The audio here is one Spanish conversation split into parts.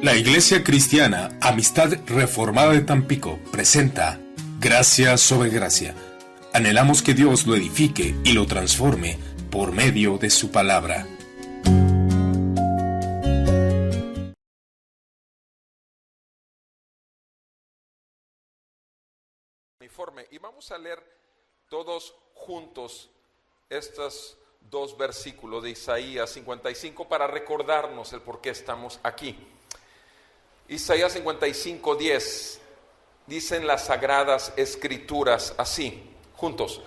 La Iglesia Cristiana Amistad Reformada de Tampico presenta Gracia sobre Gracia. Anhelamos que Dios lo edifique y lo transforme por medio de su palabra. Y vamos a leer todos juntos estos dos versículos de Isaías 55 para recordarnos el por qué estamos aquí. Isaías 55:10 dicen las sagradas escrituras así, juntos: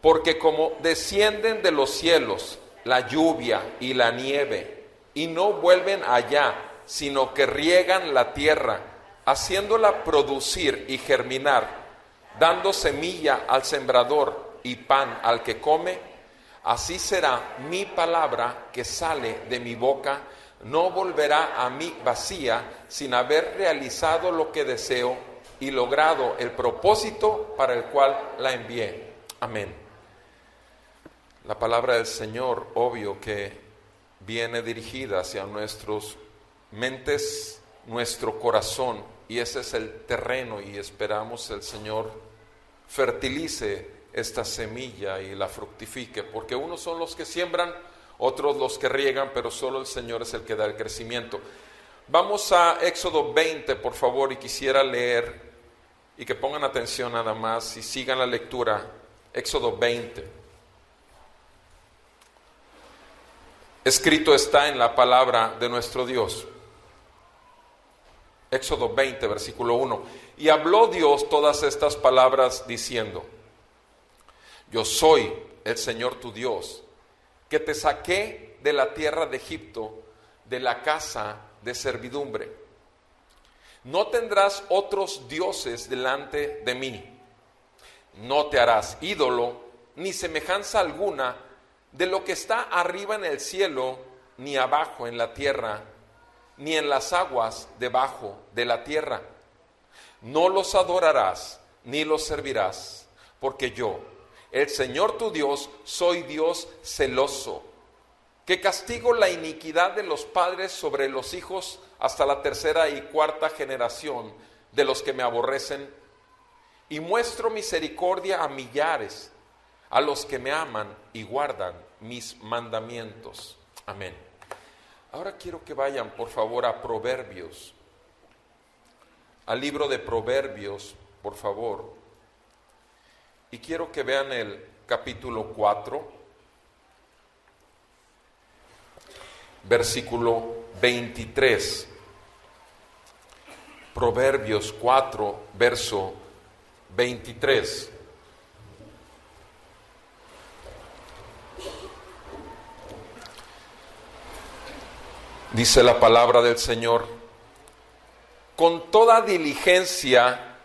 porque como descienden de los cielos la lluvia y la nieve, y no vuelven allá, sino que riegan la tierra, haciéndola producir y germinar, dando semilla al sembrador y pan al que come, así será mi palabra que sale de mi boca. No volverá a mí vacía, sin haber realizado lo que deseo y logrado el propósito para el cual la envié. Amén. La palabra del Señor, obvio que viene dirigida hacia nuestras mentes, nuestro corazón, y ese es el terreno, y esperamos el Señor fertilice esta semilla y la fructifique, porque unos son los que siembran, otros los que riegan, pero solo el Señor es el que da el crecimiento. Vamos a Éxodo 20, por favor, y quisiera leer, y que pongan atención nada más, y sigan la lectura. Éxodo 20. Escrito está en la palabra de nuestro Dios. Éxodo 20, versículo 1. Y habló Dios todas estas palabras diciendo: yo soy el Señor tu Dios, que te saqué de la tierra de Egipto, de la casa de servidumbre. No tendrás otros dioses delante de mí. No te harás ídolo, ni semejanza alguna de lo que está arriba en el cielo, ni abajo en la tierra, ni en las aguas debajo de la tierra. No los adorarás, ni los servirás, porque yo, el Señor tu Dios, soy Dios celoso, que castigo la iniquidad de los padres sobre los hijos hasta la tercera y cuarta generación de los que me aborrecen, y muestro misericordia a millares, a los que me aman y guardan mis mandamientos. Amén. Ahora quiero que vayan, por favor, a Proverbios, al libro de Proverbios, por favor. Y quiero que vean el capítulo 4, versículo 23. Proverbios 4, verso 23. Dice la palabra del Señor: con toda diligencia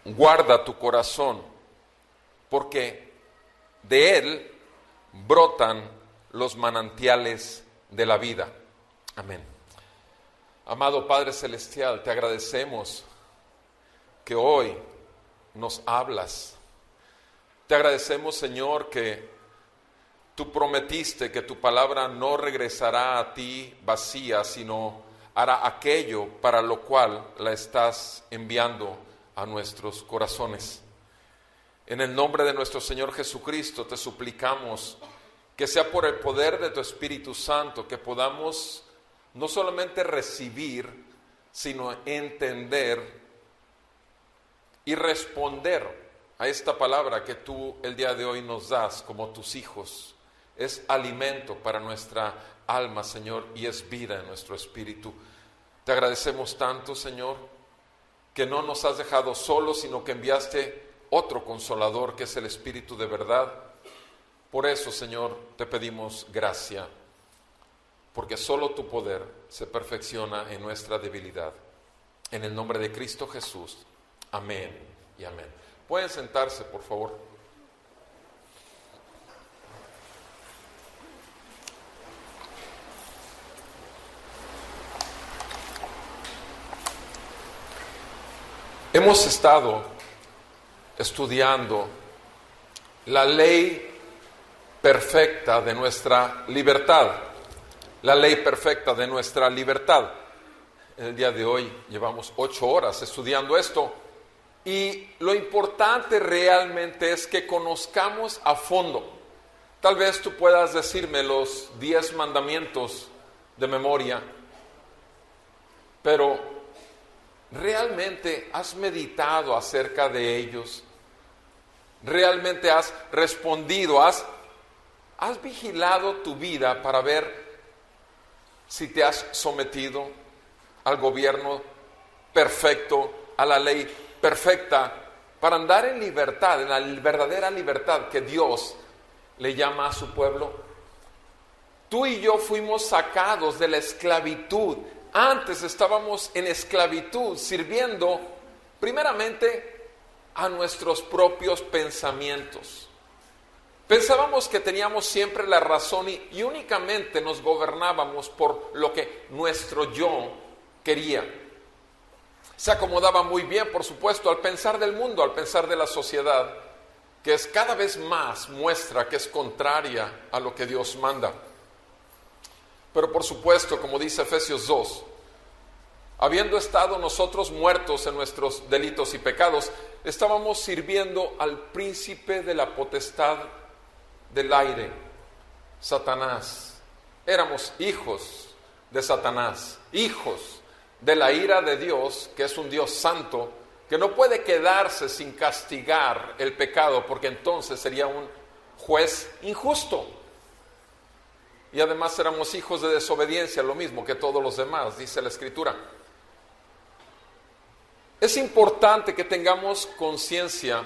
guarda tu corazón, porque de él brotan los manantiales de la vida. Amén. Amado Padre Celestial, te agradecemos que hoy nos hablas. Te agradecemos, Señor, que tú prometiste que tu palabra no regresará a ti vacía, sino hará aquello para lo cual la estás enviando a nuestros corazones. En el nombre de nuestro Señor Jesucristo te suplicamos que sea por el poder de tu Espíritu Santo que podamos no solamente recibir, sino entender y responder a esta palabra que tú el día de hoy nos das como tus hijos. Es alimento para nuestra alma, Señor, y es vida en nuestro espíritu. Te agradecemos tanto, Señor, que no nos has dejado solos, sino que enviaste otro consolador, que es el Espíritu de verdad. Por eso, Señor, te pedimos gracia, porque solo tu poder se perfecciona en nuestra debilidad. En el nombre de Cristo Jesús. Amén y amén. Pueden sentarse, por favor. Hemos estado estudiando la ley perfecta de nuestra libertad. La ley perfecta de nuestra libertad. En el día de hoy llevamos 8 horas estudiando esto. Y lo importante realmente es que conozcamos a fondo. Tal vez tú puedas decirme los 10 mandamientos de memoria, pero ¿realmente has meditado acerca de ellos? ¿Realmente has respondido? ¿Has vigilado tu vida para ver si te has sometido al gobierno perfecto, a la ley perfecta, para andar en libertad, en la verdadera libertad que Dios le llama a su pueblo? Tú y yo fuimos sacados de la esclavitud. Antes estábamos en esclavitud, sirviendo primeramente a nuestros propios pensamientos. Pensábamos que teníamos siempre la razón y únicamente nos gobernábamos por lo que nuestro yo quería. Se acomodaba muy bien, por supuesto, al pensar del mundo, al pensar de la sociedad, que es cada vez más muestra que es contraria a lo que Dios manda. Pero por supuesto, como dice Efesios 2, habiendo estado nosotros muertos en nuestros delitos y pecados, estábamos sirviendo al príncipe de la potestad del aire, Satanás. Éramos hijos de Satanás, hijos de la ira de Dios, que es un Dios santo, que no puede quedarse sin castigar el pecado, porque entonces sería un juez injusto. Y además éramos hijos de desobediencia, lo mismo que todos los demás, dice la Escritura. Es importante que tengamos conciencia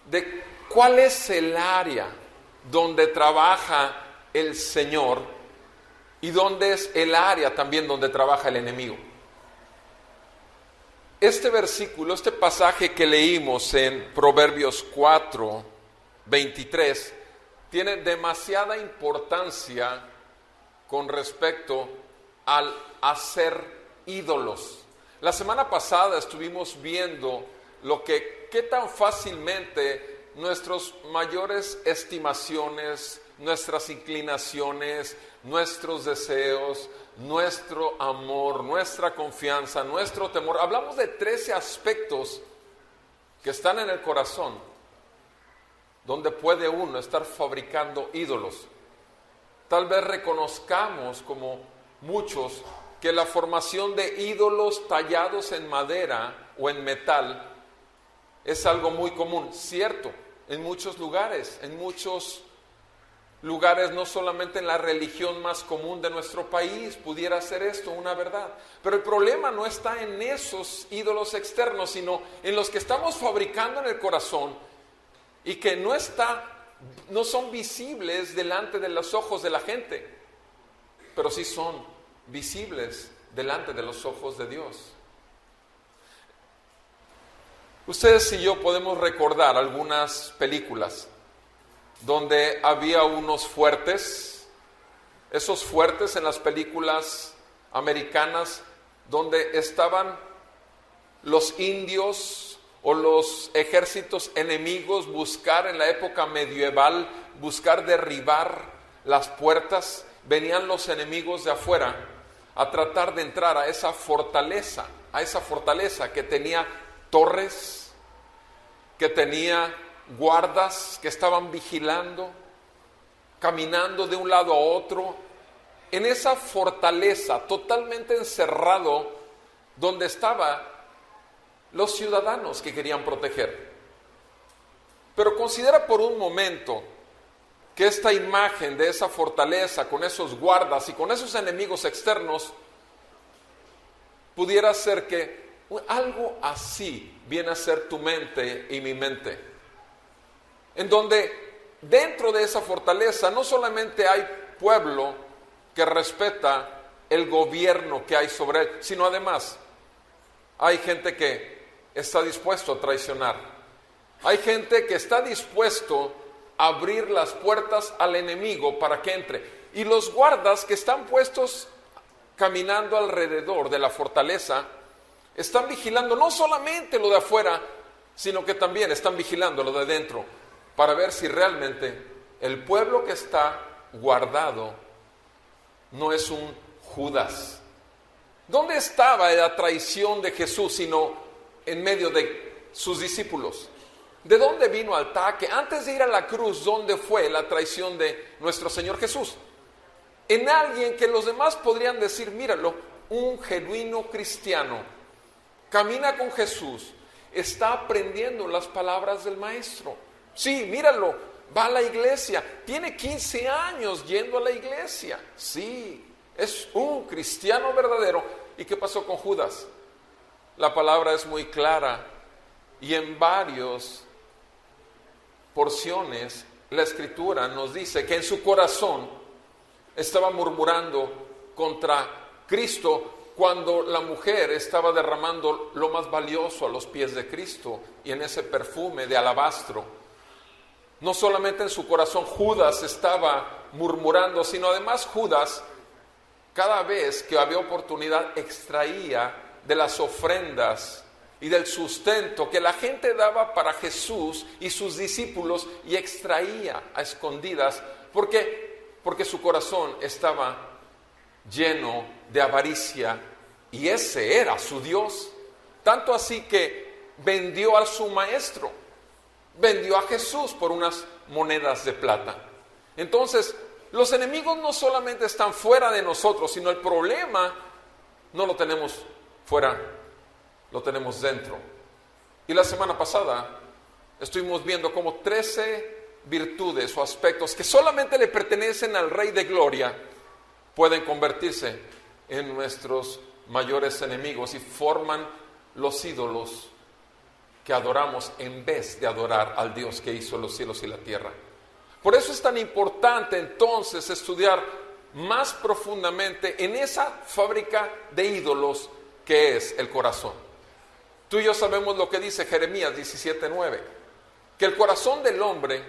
de cuál es el área donde trabaja el Señor y dónde es el área también donde trabaja el enemigo. Este versículo, este pasaje que leímos en Proverbios 4, 23, tiene demasiada importancia con respecto al hacer ídolos. La semana pasada estuvimos viendo qué tan fácilmente nuestras mayores estimaciones, nuestras inclinaciones, nuestros deseos, nuestro amor, nuestra confianza, nuestro temor. Hablamos de 13 aspectos que están en el corazón, donde puede uno estar fabricando ídolos. Tal vez reconozcamos, como muchos, que la formación de ídolos tallados en madera o en metal es algo muy común, cierto, en muchos lugares, no solamente en la religión más común de nuestro país pudiera ser esto una verdad. Pero el problema no está en esos ídolos externos, sino en los que estamos fabricando en el corazón y que no son visibles delante de los ojos de la gente, pero sí son visibles delante de los ojos de Dios. Ustedes y yo podemos recordar algunas películas donde había unos fuertes, esos fuertes en las películas americanas, donde estaban los indios o los ejércitos enemigos, buscar en la época medieval, buscar derribar las puertas. Venían los enemigos de afuera a tratar de entrar a esa fortaleza que tenía torres, que tenía guardas que estaban vigilando, caminando de un lado a otro, en esa fortaleza totalmente encerrado, donde estaban los ciudadanos que querían proteger. Pero considera por un momento que esta imagen de esa fortaleza, con esos guardas y con esos enemigos externos, pudiera ser que algo así viene a ser tu mente y mi mente, en donde dentro de esa fortaleza no solamente hay pueblo que respeta el gobierno que hay sobre él, sino además hay gente que está dispuesto a traicionar, hay gente que está dispuesto a abrir las puertas al enemigo para que entre, y los guardas que están puestos caminando alrededor de la fortaleza están vigilando no solamente lo de afuera, sino que también están vigilando lo de dentro, para ver si realmente el pueblo que está guardado no es un Judas, ¿Dónde estaba la traición de Jesús sino en medio de sus discípulos? ¿De dónde vino el ataque? Antes de ir a la cruz, ¿dónde fue la traición de nuestro Señor Jesús? En alguien que los demás podrían decir, míralo, un genuino cristiano, camina con Jesús, está aprendiendo las palabras del Maestro. Sí, míralo, va a la iglesia, tiene 15 años yendo a la iglesia. Sí, es un cristiano verdadero. ¿Y qué pasó con Judas? La palabra es muy clara y en varias porciones la Escritura nos dice que en su corazón estaba murmurando contra Cristo cuando la mujer estaba derramando lo más valioso a los pies de Cristo y en ese perfume de alabastro. No solamente en su corazón Judas estaba murmurando, sino además Judas, cada vez que había oportunidad, extraía de las ofrendas y del sustento que la gente daba para Jesús y sus discípulos, y extraía a escondidas, porque su corazón estaba lleno de avaricia y ese era su Dios. Tanto así que vendió a su maestro, vendió a Jesús por unas monedas de plata. Entonces, los enemigos no solamente están fuera de nosotros, sino el problema no lo tenemos fuera, lo tenemos dentro. Y la semana pasada estuvimos viendo cómo 13 virtudes o aspectos que solamente le pertenecen al Rey de Gloria pueden convertirse en nuestros mayores enemigos y forman los ídolos que adoramos en vez de adorar al Dios que hizo los cielos y la tierra. Por eso es tan importante entonces estudiar más profundamente en esa fábrica de ídolos que es el corazón. Tú y yo sabemos lo que dice Jeremías 17:9, que el corazón del hombre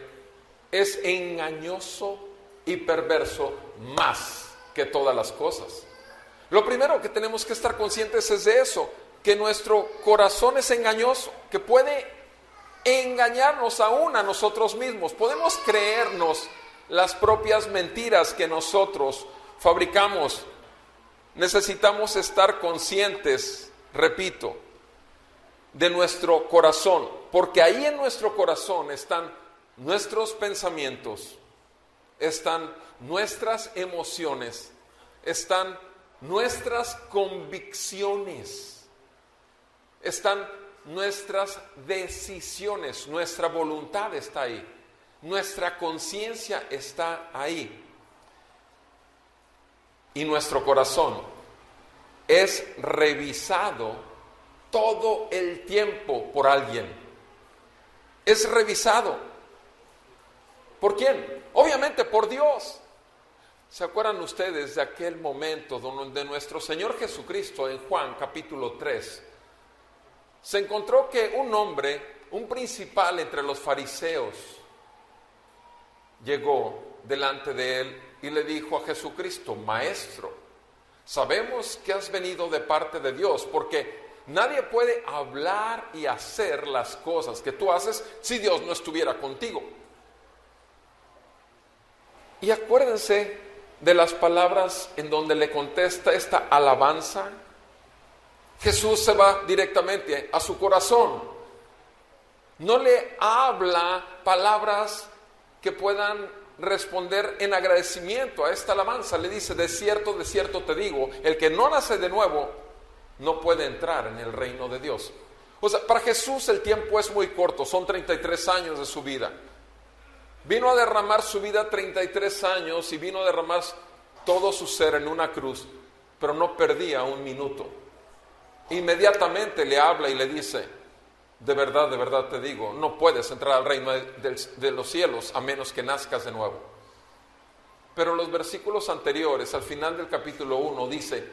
es engañoso y perverso más que todas las cosas. Lo primero que tenemos que estar conscientes es de eso, que nuestro corazón es engañoso, que puede engañarnos aún a nosotros mismos. Podemos creernos las propias mentiras que nosotros fabricamos. Necesitamos estar conscientes, repito, de nuestro corazón, porque ahí en nuestro corazón están nuestros pensamientos, están nuestras emociones, están nuestras convicciones, están nuestras decisiones, nuestra voluntad está ahí, nuestra conciencia está ahí. Y nuestro corazón es revisado todo el tiempo por alguien. Es revisado. ¿Por quién? Obviamente por Dios. ¿Se acuerdan ustedes de aquel momento donde nuestro Señor Jesucristo en Juan capítulo 3 se encontró que un hombre, un principal entre los fariseos, llegó delante de él y le dijo a Jesucristo: Maestro, sabemos que has venido de parte de Dios, porque nadie puede hablar y hacer las cosas que tú haces si Dios no estuviera contigo. Y acuérdense de las palabras en donde le contesta esta alabanza. Jesús se va directamente a su corazón. No le habla palabras que puedan responder en agradecimiento a esta alabanza. Le dice: de cierto te digo, el que no nace de nuevo no puede entrar en el reino de Dios. O sea, para Jesús el tiempo es muy corto, son 33 años de su vida. Vino a derramar su vida 33 años y vino a derramar todo su ser en una cruz, pero no perdía un minuto. Inmediatamente le habla y le dice: de verdad te digo, no puedes entrar al reino de los cielos a menos que nazcas de nuevo. Pero los versículos anteriores, al final del capítulo 1, dice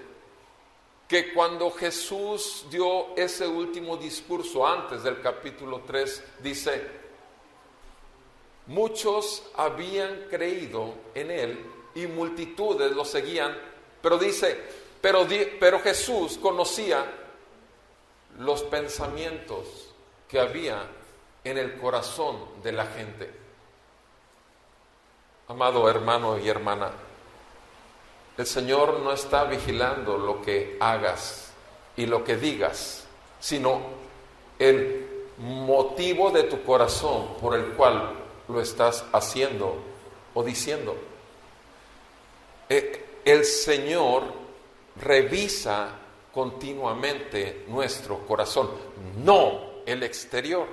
que cuando Jesús dio ese último discurso antes del capítulo 3, dice: muchos habían creído en él y multitudes lo seguían, pero dice, pero Jesús conocía los pensamientos que había en el corazón de la gente. Amado hermano y hermana, El Señor no está vigilando lo que hagas y lo que digas, sino el motivo de tu corazón por el cual lo estás haciendo o diciendo. El Señor revisa continuamente nuestro corazón, no el exterior.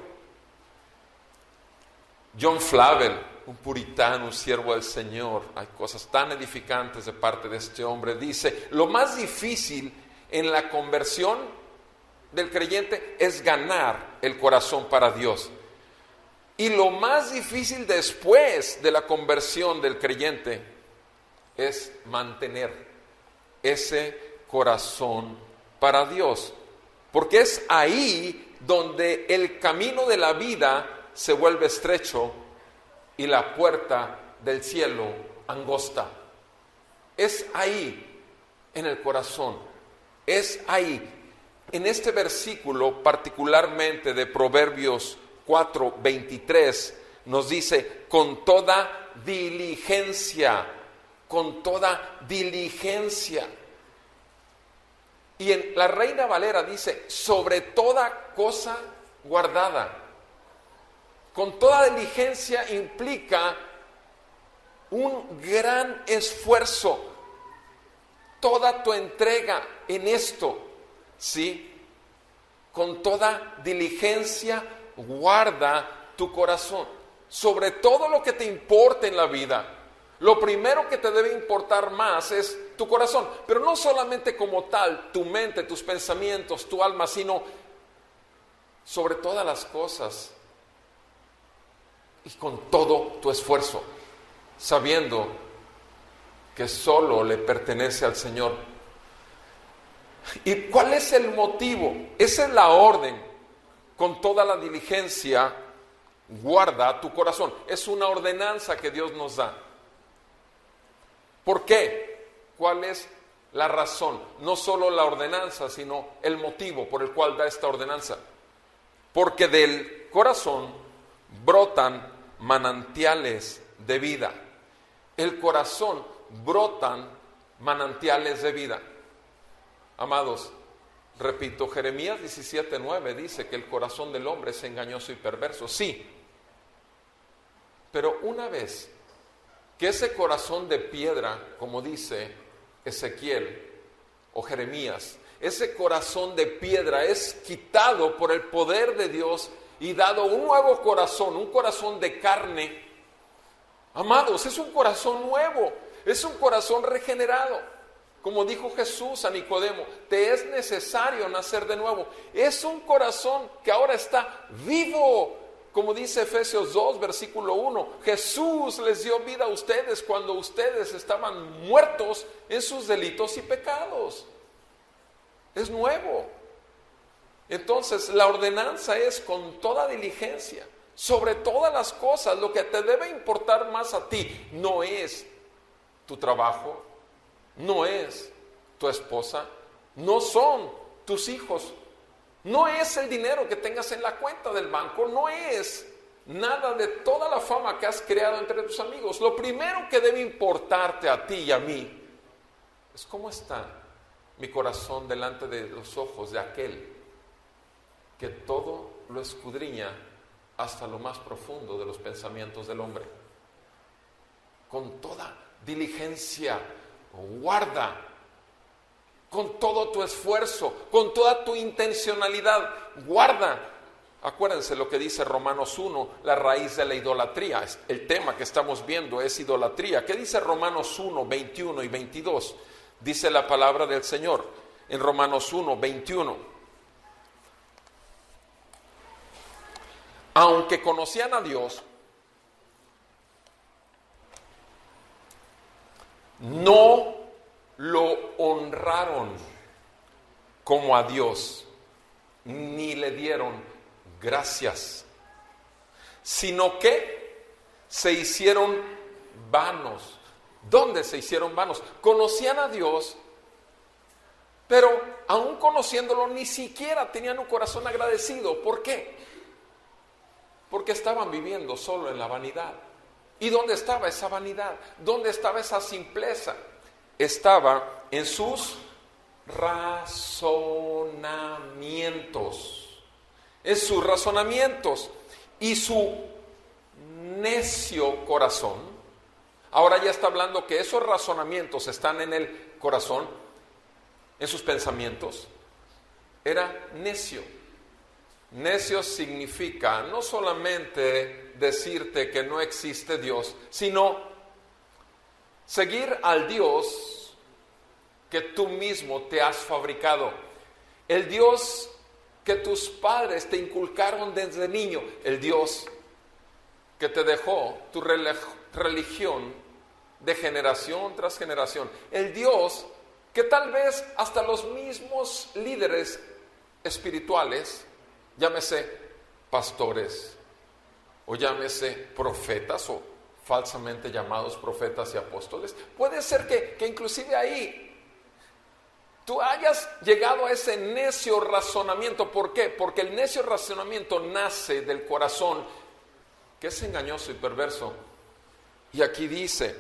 John Flavel, un puritano, un siervo del Señor, hay cosas tan edificantes de parte de este hombre, dice: lo más difícil en la conversión del creyente es ganar el corazón para Dios. Y lo más difícil después de la conversión del creyente es mantener ese corazón para Dios. Porque es ahí donde el camino de la vida se vuelve estrecho y la puerta del cielo angosta. Es ahí, en el corazón. Es ahí. En este versículo, particularmente de Proverbios 4:23, nos dice: con toda diligencia, con toda diligencia. Y en la Reina Valera dice: sobre toda cosa guardada. Con toda diligencia implica un gran esfuerzo, toda tu entrega en esto, ¿sí? Con toda diligencia guarda tu corazón. Sobre todo lo que te importe en la vida, lo primero que te debe importar más es tu corazón, pero no solamente como tal, tu mente, tus pensamientos, tu alma, sino sobre todas las cosas y con todo tu esfuerzo, sabiendo que solo le pertenece al Señor. ¿Y cuál es el motivo? Esa es la orden: con toda la diligencia guarda tu corazón. Es una ordenanza que Dios nos da. ¿Por qué? ¿Cuál es la razón? No solo la ordenanza, sino el motivo por el cual da esta ordenanza. Porque del corazón brotan manantiales de vida. El corazón brotan manantiales de vida. Amados, repito, Jeremías 17:9 dice que el corazón del hombre es engañoso y perverso. Sí, pero una vez que ese corazón de piedra, como dice Ezequiel o Jeremías, ese corazón de piedra es quitado por el poder de Dios y dado un nuevo corazón, un corazón de carne. Amados, es un corazón nuevo, es un corazón regenerado. Como dijo Jesús a Nicodemo: te es necesario nacer de nuevo. Es un corazón que ahora está vivo. Como dice Efesios 2, versículo 1, Jesús les dio vida a ustedes cuando ustedes estaban muertos en sus delitos y pecados. Es nuevo. Entonces, la ordenanza es con toda diligencia, sobre todas las cosas. Lo que te debe importar más a ti no es tu trabajo, no es tu esposa, no son tus hijos, no es el dinero que tengas en la cuenta del banco, no es nada de toda la fama que has creado entre tus amigos. Lo primero que debe importarte a ti y a mí es cómo está mi corazón delante de los ojos de aquel que todo lo escudriña hasta lo más profundo de los pensamientos del hombre. Con toda diligencia guarda, con todo tu esfuerzo, con toda tu intencionalidad, guarda. Acuérdense lo que dice Romanos 1, la raíz de la idolatría. El tema que estamos viendo es idolatría. ¿Qué dice Romanos 1, 21 y 22? Dice la palabra del Señor en Romanos 1, 21. Aunque conocían a Dios, no lo honraron como a Dios, ni le dieron gracias, sino que se hicieron vanos. ¿Dónde se hicieron vanos? Conocían a Dios, pero aún conociéndolo ni siquiera tenían un corazón agradecido. ¿Por qué? Porque estaban viviendo solo en la vanidad. ¿Y dónde estaba esa vanidad? ¿Dónde estaba esa simpleza? estaba en sus razonamientos. En sus razonamientos. Y su necio corazón. Ahora ya está hablando que esos razonamientos están en el corazón, en sus pensamientos. Era necio. Necio significa no solamente decirte que no existe Dios, sino seguir al Dios que tú mismo te has fabricado. El Dios que tus padres te inculcaron desde niño. El Dios que te dejó tu religión de generación tras generación. El Dios que tal vez hasta los mismos líderes espirituales, llámese pastores o llámese profetas o falsamente llamados profetas y apóstoles, puede ser que inclusive ahí tú hayas llegado a ese necio razonamiento. ¿Por qué? Porque el necio razonamiento nace del corazón, que es engañoso y perverso. Y aquí dice,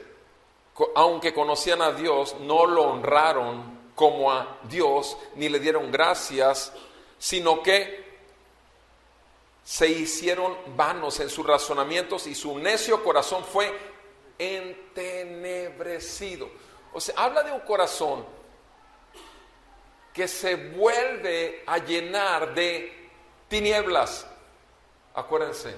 aunque conocían a Dios, no lo honraron como a Dios, ni le dieron gracias, sino que se hicieron vanos en sus razonamientos y su necio corazón fue entenebrecido. O sea, habla de un corazón que se vuelve a llenar de tinieblas. Acuérdense,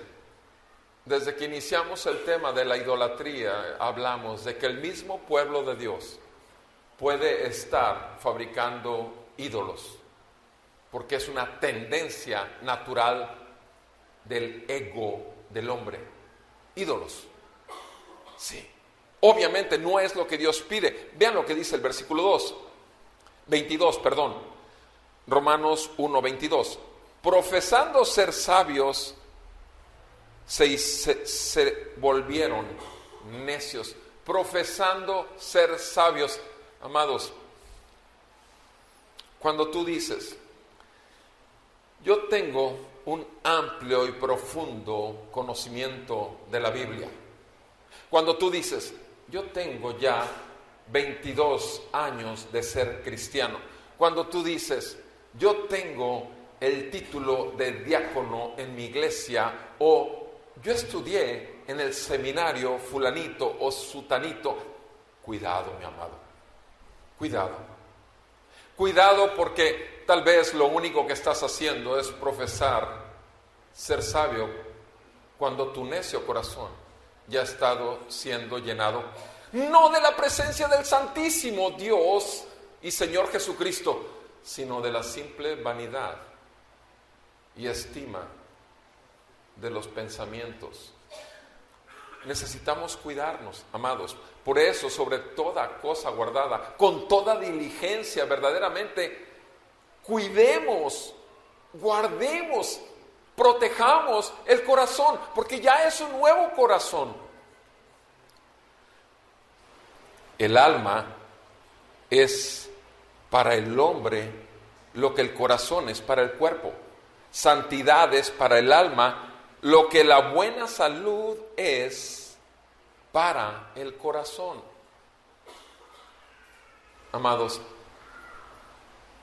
desde que iniciamos el tema de la idolatría, hablamos de que el mismo pueblo de Dios puede estar fabricando ídolos, porque es una tendencia natural del ego del hombre. Ídolos. Sí. Obviamente no es lo que Dios pide. Vean lo que dice el versículo 22, Romanos 1:22. Profesando ser sabios, se volvieron necios. Profesando ser sabios. Amados, cuando tú dices, yo tengo un amplio y profundo conocimiento de la Biblia. Cuando tú dices, yo tengo ya 22 años de ser cristiano. Cuando tú dices, yo tengo el título de diácono en mi iglesia, o yo estudié en el seminario fulanito o sutanito. Cuidado, mi amado. Cuidado porque tal vez lo único que estás haciendo es profesar ser sabio cuando tu necio corazón ya ha estado siendo llenado, no de la presencia del Santísimo Dios y Señor Jesucristo, sino de la simple vanidad y estima de los pensamientos. Necesitamos cuidarnos, amados. Por eso, sobre toda cosa guardada, con toda diligencia, verdaderamente, cuidemos, guardemos, protejamos el corazón, porque ya es un nuevo corazón. El alma es para el hombre lo que el corazón es para el cuerpo. Santidad es para el alma lo que la buena salud es para el corazón. Amados,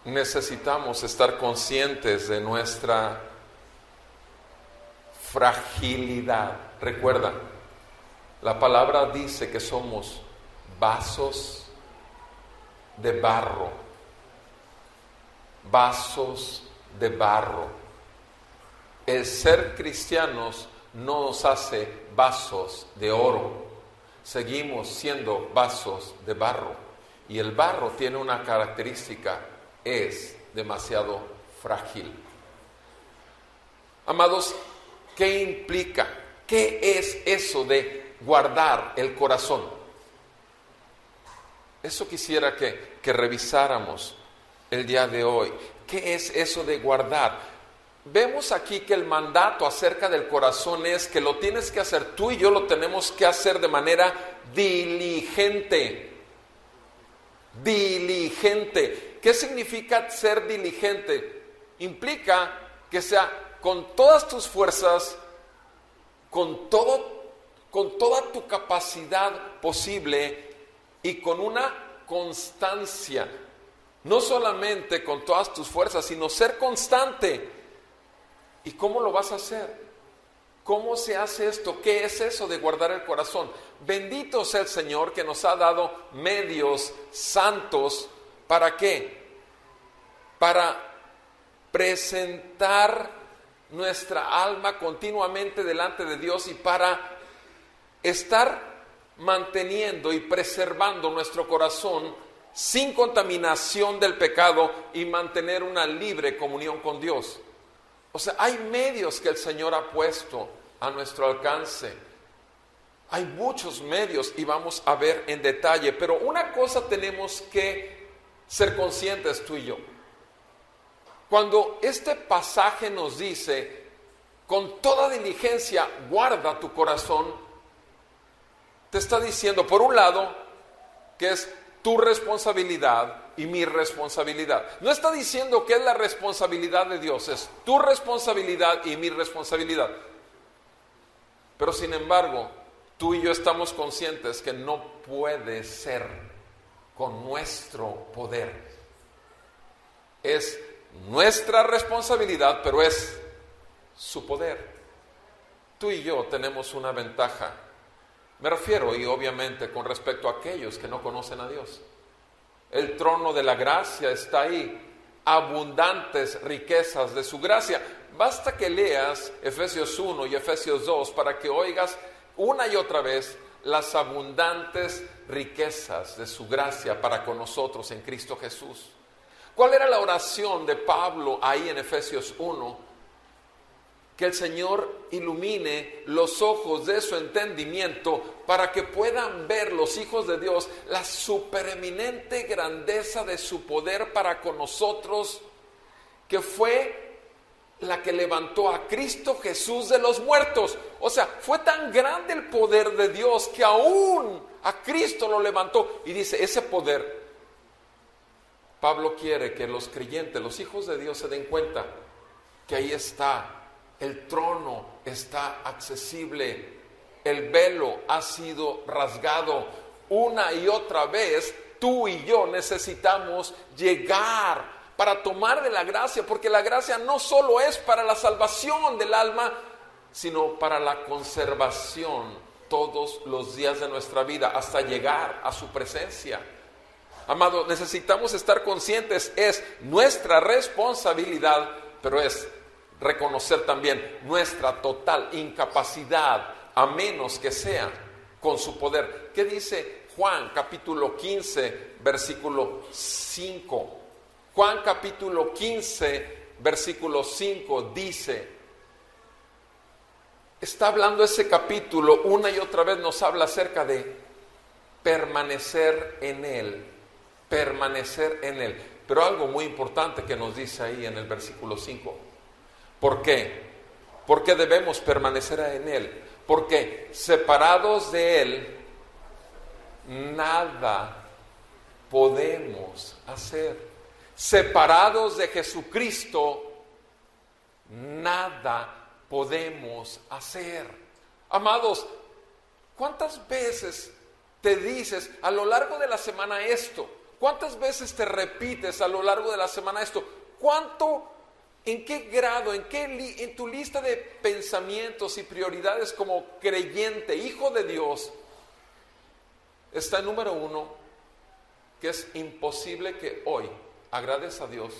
necesitamos estar conscientes de nuestra fragilidad. Recuerda, la palabra dice que somos vasos de barro. Vasos de barro. El ser cristianos no nos hace vasos de oro. Seguimos siendo vasos de barro. Y el barro tiene una característica, es demasiado frágil. Amados, ¿qué implica? ¿Qué es eso de guardar el corazón? Eso quisiera que revisáramos el día de hoy. ¿Qué es eso de guardar? Vemos aquí que el mandato acerca del corazón es que lo tienes que hacer tú y yo, lo tenemos que hacer de manera diligente. Diligente. ¿Qué significa ser diligente? Implica que sea con todas tus fuerzas, con toda tu capacidad posible y con una constancia. No solamente con todas tus fuerzas, sino ser constante. ¿Y cómo lo vas a hacer? ¿Cómo se hace esto? ¿Qué es eso de guardar el corazón? Bendito sea el Señor que nos ha dado medios santos. ¿Para qué? Para presentar nuestra alma continuamente delante de Dios y para estar manteniendo y preservando nuestro corazón sin contaminación del pecado y mantener una libre comunión con Dios. O sea, hay medios que el Señor ha puesto a nuestro alcance. Hay muchos medios y vamos a ver en detalle, pero una cosa tenemos que ser conscientes tú y yo. Cuando este pasaje nos dice, con toda diligencia guarda tu corazón, te está diciendo, por un lado, que es tu responsabilidad y mi responsabilidad. No está diciendo que es la responsabilidad de Dios, es tu responsabilidad y mi responsabilidad. Pero sin embargo, tú y yo estamos conscientes que no puede ser con nuestro poder. Es nuestra responsabilidad, pero es su poder. Tú y yo tenemos una ventaja. Me refiero, y obviamente con respecto a aquellos que no conocen a Dios. El trono de la gracia está ahí, abundantes riquezas de su gracia. Basta que leas Efesios 1 y Efesios 2 para que oigas una y otra vez las abundantes riquezas de su gracia para con nosotros en Cristo Jesús. ¿Cuál era la oración de Pablo ahí en Efesios 1? Que el Señor ilumine los ojos de su entendimiento para que puedan ver los hijos de Dios la supereminente grandeza de su poder para con nosotros, que fue la que levantó a Cristo Jesús de los muertos. O sea, fue tan grande el poder de Dios que aún a Cristo lo levantó. Y dice, ese poder, Pablo quiere que los creyentes, los hijos de Dios se den cuenta que ahí está. El trono está accesible, el velo ha sido rasgado. Una y otra vez, tú y yo necesitamos llegar para tomar de la gracia, porque la gracia no solo es para la salvación del alma, sino para la conservación todos los días de nuestra vida, hasta llegar a su presencia. Amado, necesitamos estar conscientes, es nuestra responsabilidad, pero es reconocer también nuestra total incapacidad, a menos que sea con su poder. ¿Qué dice Juan capítulo 15, versículo 5? Juan capítulo 15, versículo 5 dice, está hablando ese capítulo, una y otra vez nos habla acerca de permanecer en Él, permanecer en Él. Pero algo muy importante que nos dice ahí en el versículo 5. ¿Por qué? Porque debemos permanecer en Él. Porque separados de Él, nada podemos hacer. Separados de Jesucristo, nada podemos hacer. Amados, ¿cuántas veces te dices a lo largo de la semana esto? ¿Cuántas veces te repites a lo largo de la semana esto? ¿En qué grado, en tu lista de pensamientos y prioridades como creyente, hijo de Dios, está el número 1, que es imposible que hoy agrades a Dios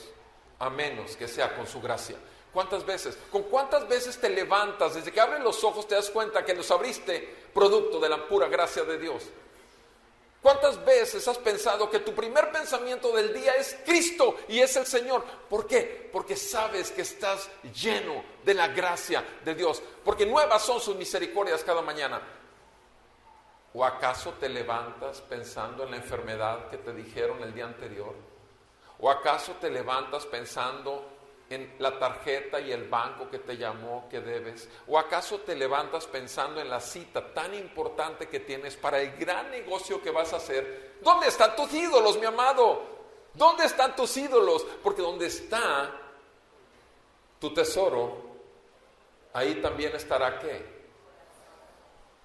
a menos que sea con su gracia? ¿Cuántas veces? ¿Con cuántas veces te levantas? Desde que abres los ojos te das cuenta que los abriste producto de la pura gracia de Dios. ¿Cuántas veces has pensado que tu primer pensamiento del día es Cristo y es el Señor? ¿Por qué? Porque sabes que estás lleno de la gracia de Dios. Porque nuevas son sus misericordias cada mañana. ¿O acaso te levantas pensando en la enfermedad que te dijeron el día anterior? ¿O acaso te levantas pensando en la tarjeta y el banco que te llamó que debes? ¿O acaso te levantas pensando en la cita tan importante que tienes para el gran negocio que vas a hacer? ¿Dónde están tus ídolos, mi amado? ¿Dónde están tus ídolos? Porque donde está tu tesoro, ahí también estará ¿qué?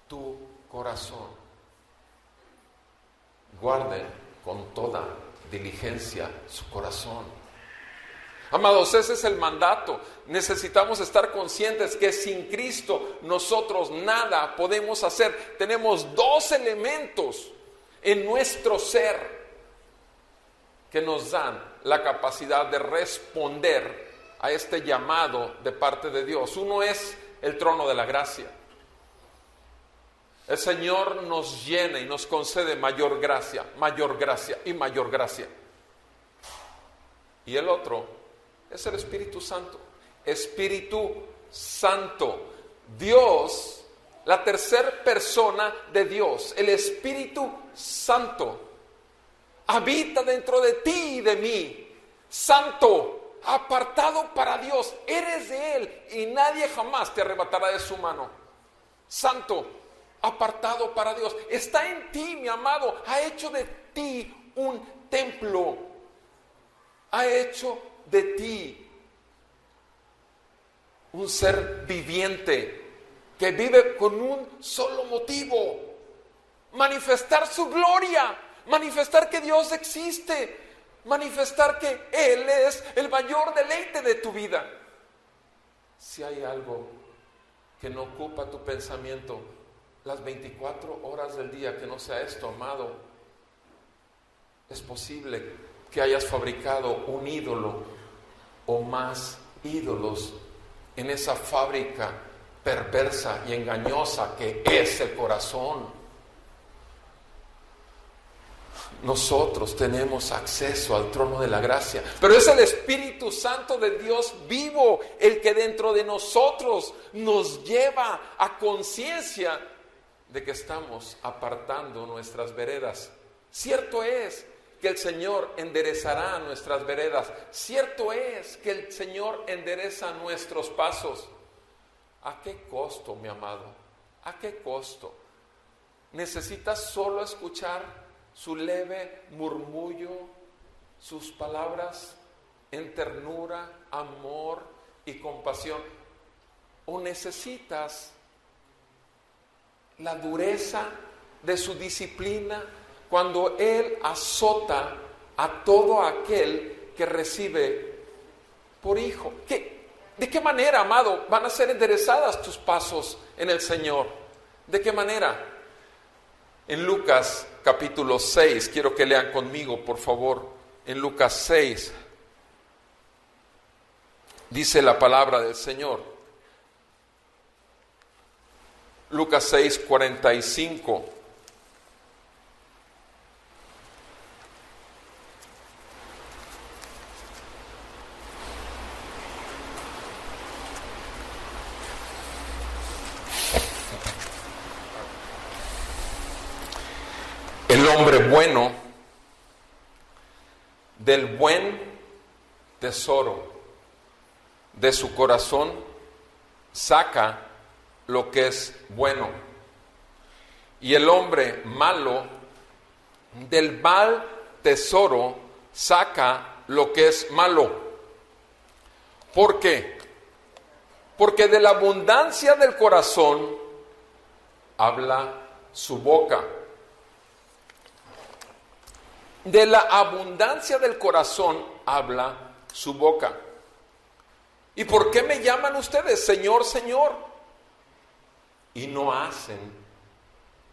Tu corazón. Guarden con toda diligencia su corazón. Amados, ese es el mandato. Necesitamos estar conscientes que sin Cristo nosotros nada podemos hacer. Tenemos dos elementos en nuestro ser que nos dan la capacidad de responder a este llamado de parte de Dios. Uno es el trono de la gracia. El Señor nos llena y nos concede mayor gracia y mayor gracia. Y el otro es el Espíritu Santo. Espíritu Santo. Dios, la tercera persona de Dios, el Espíritu Santo, habita dentro de ti y de mí. Santo, apartado para Dios. Eres de Él y nadie jamás te arrebatará de su mano. Santo, apartado para Dios. Está en ti, mi amado. Ha hecho de ti un templo. Ha hecho de ti un ser viviente que vive con un solo motivo: manifestar su gloria, manifestar que Dios existe, manifestar que Él es el mayor deleite de tu vida. Si hay algo que no ocupa tu pensamiento las 24 horas del día, que no sea esto, amado, es posible que hayas fabricado un ídolo o más ídolos en esa fábrica perversa y engañosa que es el corazón. Nosotros tenemos acceso al trono de la gracia, pero es el Espíritu Santo de Dios vivo el que dentro de nosotros nos lleva a conciencia de que estamos apartando nuestras veredas. Cierto es que el Señor enderezará nuestras veredas. Cierto es que el Señor endereza nuestros pasos. ¿A qué costo, mi amado? ¿A qué costo? Necesitas solo escuchar su leve murmullo, sus palabras en ternura, amor y compasión. ¿O necesitas la dureza de su disciplina cuando Él azota a todo aquel que recibe por hijo? ¿De qué manera, amado, van a ser enderezadas tus pasos en el Señor? ¿De qué manera? En Lucas capítulo 6, quiero que lean conmigo, por favor. En Lucas 6 dice la palabra del Señor. Lucas 6, 45. El hombre bueno del buen tesoro de su corazón saca lo que es bueno, y el hombre malo del mal tesoro saca lo que es malo. ¿Por qué? Porque de la abundancia del corazón habla su boca. De la abundancia del corazón habla su boca. ¿Y por qué me llaman ustedes Señor, Señor? Y no hacen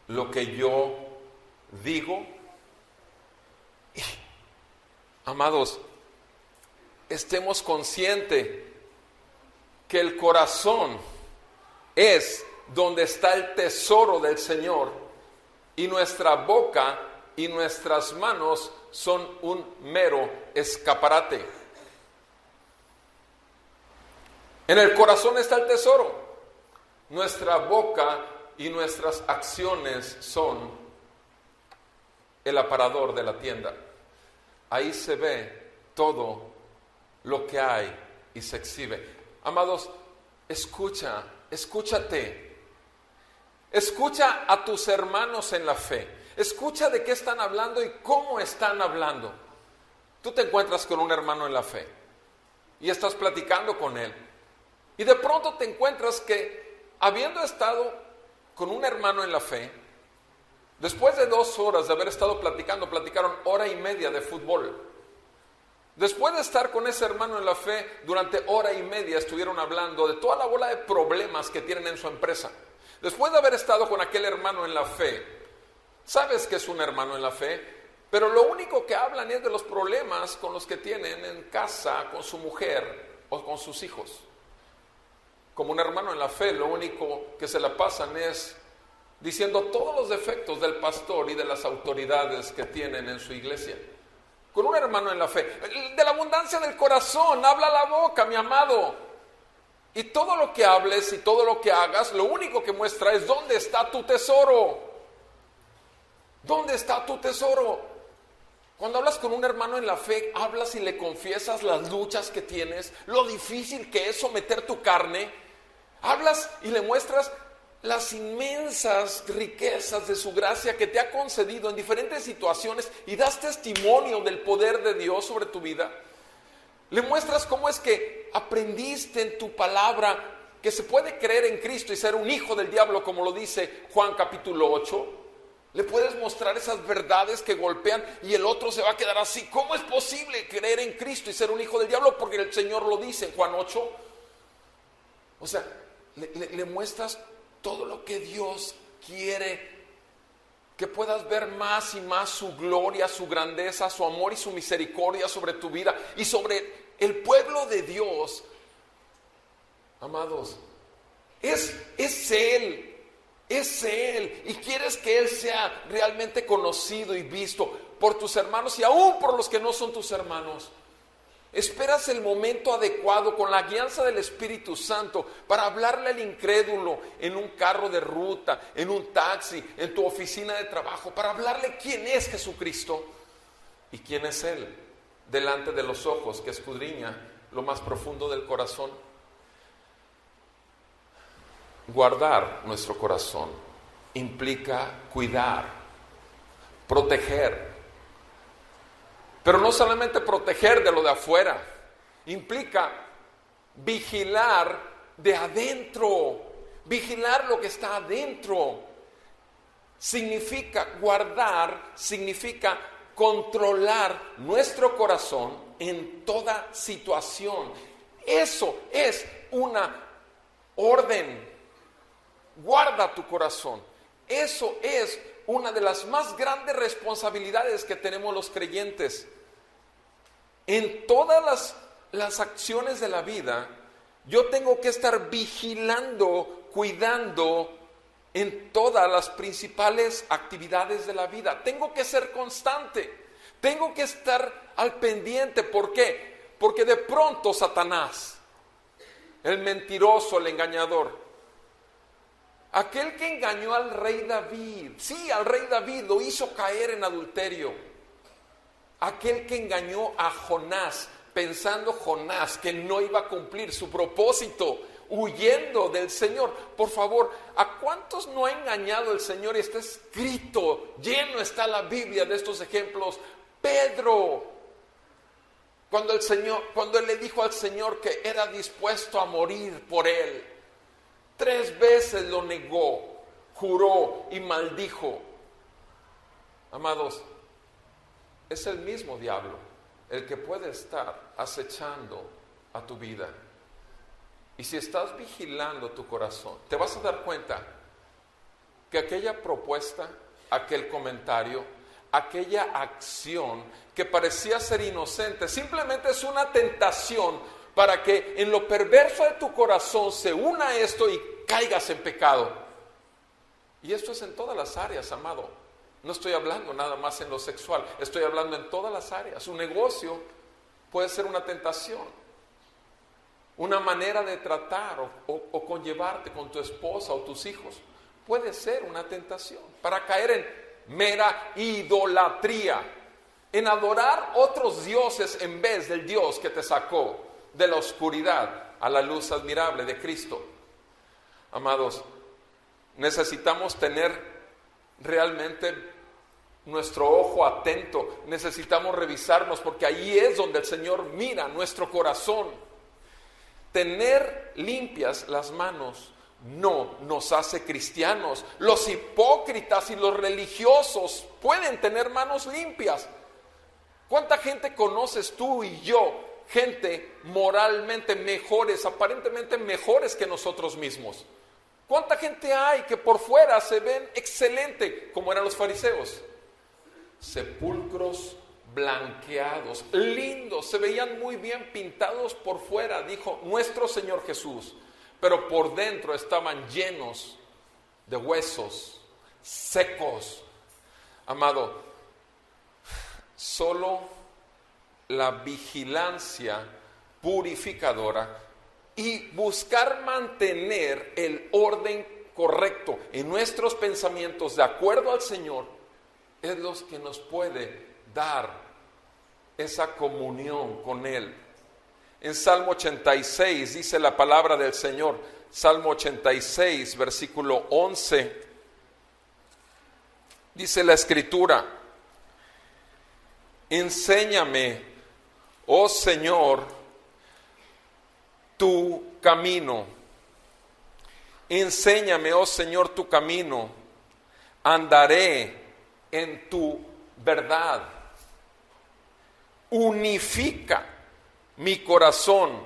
lo que yo digo. Amados, estemos conscientes que el corazón es donde está el tesoro del Señor, y nuestra boca y nuestras manos son un mero escaparate. En el corazón está el tesoro. Nuestra boca y nuestras acciones son el aparador de la tienda. Ahí se ve todo lo que hay y se exhibe. Amados, escúchate. Escucha a tus hermanos en la fe. Escucha de qué están hablando y cómo están hablando. Tú te encuentras con un hermano en la fe y estás platicando con él. Y de pronto te encuentras que, habiendo estado con un hermano en la fe, Después de 2 horas de haber estado platicando, platicaron 1:30 de fútbol. Después de estar con ese hermano en la fe, durante 1:30 estuvieron hablando de toda la bola de problemas que tienen en su empresa. Después de haber estado con aquel hermano en la fe, sabes que es un hermano en la fe, pero lo único que hablan es de los problemas con los que tienen en casa, con su mujer o con sus hijos. Como un hermano en la fe, lo único que se la pasan es diciendo todos los defectos del pastor y de las autoridades que tienen en su iglesia. Con un hermano en la fe, de la abundancia del corazón habla la boca, mi amado. Y todo lo que hables y todo lo que hagas, lo único que muestra es dónde está tu tesoro. ¿Dónde está tu tesoro? Cuando hablas con un hermano en la fe, hablas y le confiesas las luchas que tienes, lo difícil que es someter tu carne. Hablas y le muestras las inmensas riquezas de su gracia que te ha concedido en diferentes situaciones y das testimonio del poder de Dios sobre tu vida. Le muestras cómo es que aprendiste en tu palabra que se puede creer en Cristo y ser un hijo del diablo, como lo dice Juan capítulo 8. Le puedes mostrar esas verdades que golpean y el otro se va a quedar así. ¿Cómo es posible creer en Cristo y ser un hijo del diablo? Porque el Señor lo dice en Juan 8. O sea, le muestras todo lo que Dios quiere, que puedas ver más y más su gloria, su grandeza, su amor y su misericordia sobre tu vida y sobre el pueblo de Dios. Amados, es Él. Es Él, y quieres que Él sea realmente conocido y visto por tus hermanos y aún por los que no son tus hermanos. Esperas el momento adecuado con la guianza del Espíritu Santo para hablarle al incrédulo en un carro de ruta, en un taxi, en tu oficina de trabajo, para hablarle quién es Jesucristo y quién es Él delante de los ojos que escudriña lo más profundo del corazón. Guardar nuestro corazón implica cuidar, proteger. Pero no solamente proteger de lo de afuera, implica vigilar de adentro, vigilar lo que está adentro. Significa guardar, significa controlar nuestro corazón en toda situación. Eso es una orden. Guarda tu corazón. Eso es una de las más grandes responsabilidades que tenemos los creyentes. En todas las acciones de la vida, yo tengo que estar vigilando, cuidando en todas las principales actividades de la vida. Tengo que ser constante, tengo que estar al pendiente. ¿Por qué? Porque de pronto Satanás, el mentiroso, el engañador, aquel que engañó al rey David, sí, al rey David lo hizo caer en adulterio. Aquel que engañó a Jonás, pensando Jonás que no iba a cumplir su propósito, huyendo del Señor. Por favor, ¿a cuántos no ha engañado el Señor? Y está escrito, lleno está la Biblia de estos ejemplos. Pedro, cuando él le dijo al Señor que era dispuesto a morir por él, 3 veces lo negó, juró y maldijo. Amados, es el mismo diablo el que puede estar acechando a tu vida. Y si estás vigilando tu corazón, te vas a dar cuenta que aquella propuesta, aquel comentario, aquella acción que parecía ser inocente, simplemente es una tentación para que en lo perverso de tu corazón se una esto y caigas en pecado. Y esto es en todas las áreas, amado. No estoy hablando nada más en lo sexual, estoy hablando en todas las áreas. Un negocio puede ser una tentación, una manera de tratar o conllevarte con tu esposa o tus hijos. Puede ser una tentación para caer en mera idolatría, en adorar otros dioses en vez del Dios que te sacó de la oscuridad a la luz admirable de Cristo. Amados, necesitamos tener realmente nuestro ojo atento, necesitamos revisarnos porque ahí es donde el Señor mira nuestro corazón. Tener limpias las manos no nos hace cristianos. Los hipócritas y los religiosos pueden tener manos limpias. ¿Cuánta gente conoces tú y yo? Gente moralmente mejores, aparentemente mejores que nosotros mismos. ¿Cuánta gente hay que por fuera se ven excelente, como eran los fariseos? Sepulcros blanqueados, lindos, se veían muy bien pintados por fuera, dijo nuestro Señor Jesús, pero por dentro estaban llenos de huesos secos. Amado, solo la vigilancia purificadora y buscar mantener el orden correcto en nuestros pensamientos de acuerdo al Señor es lo que nos puede dar esa comunión con Él. En Salmo 86 dice la palabra del Señor, Salmo 86, versículo 11, dice la Escritura: enséñame, oh Señor, tu camino. Enséñame, oh Señor, tu camino. Andaré en tu verdad. Unifica mi corazón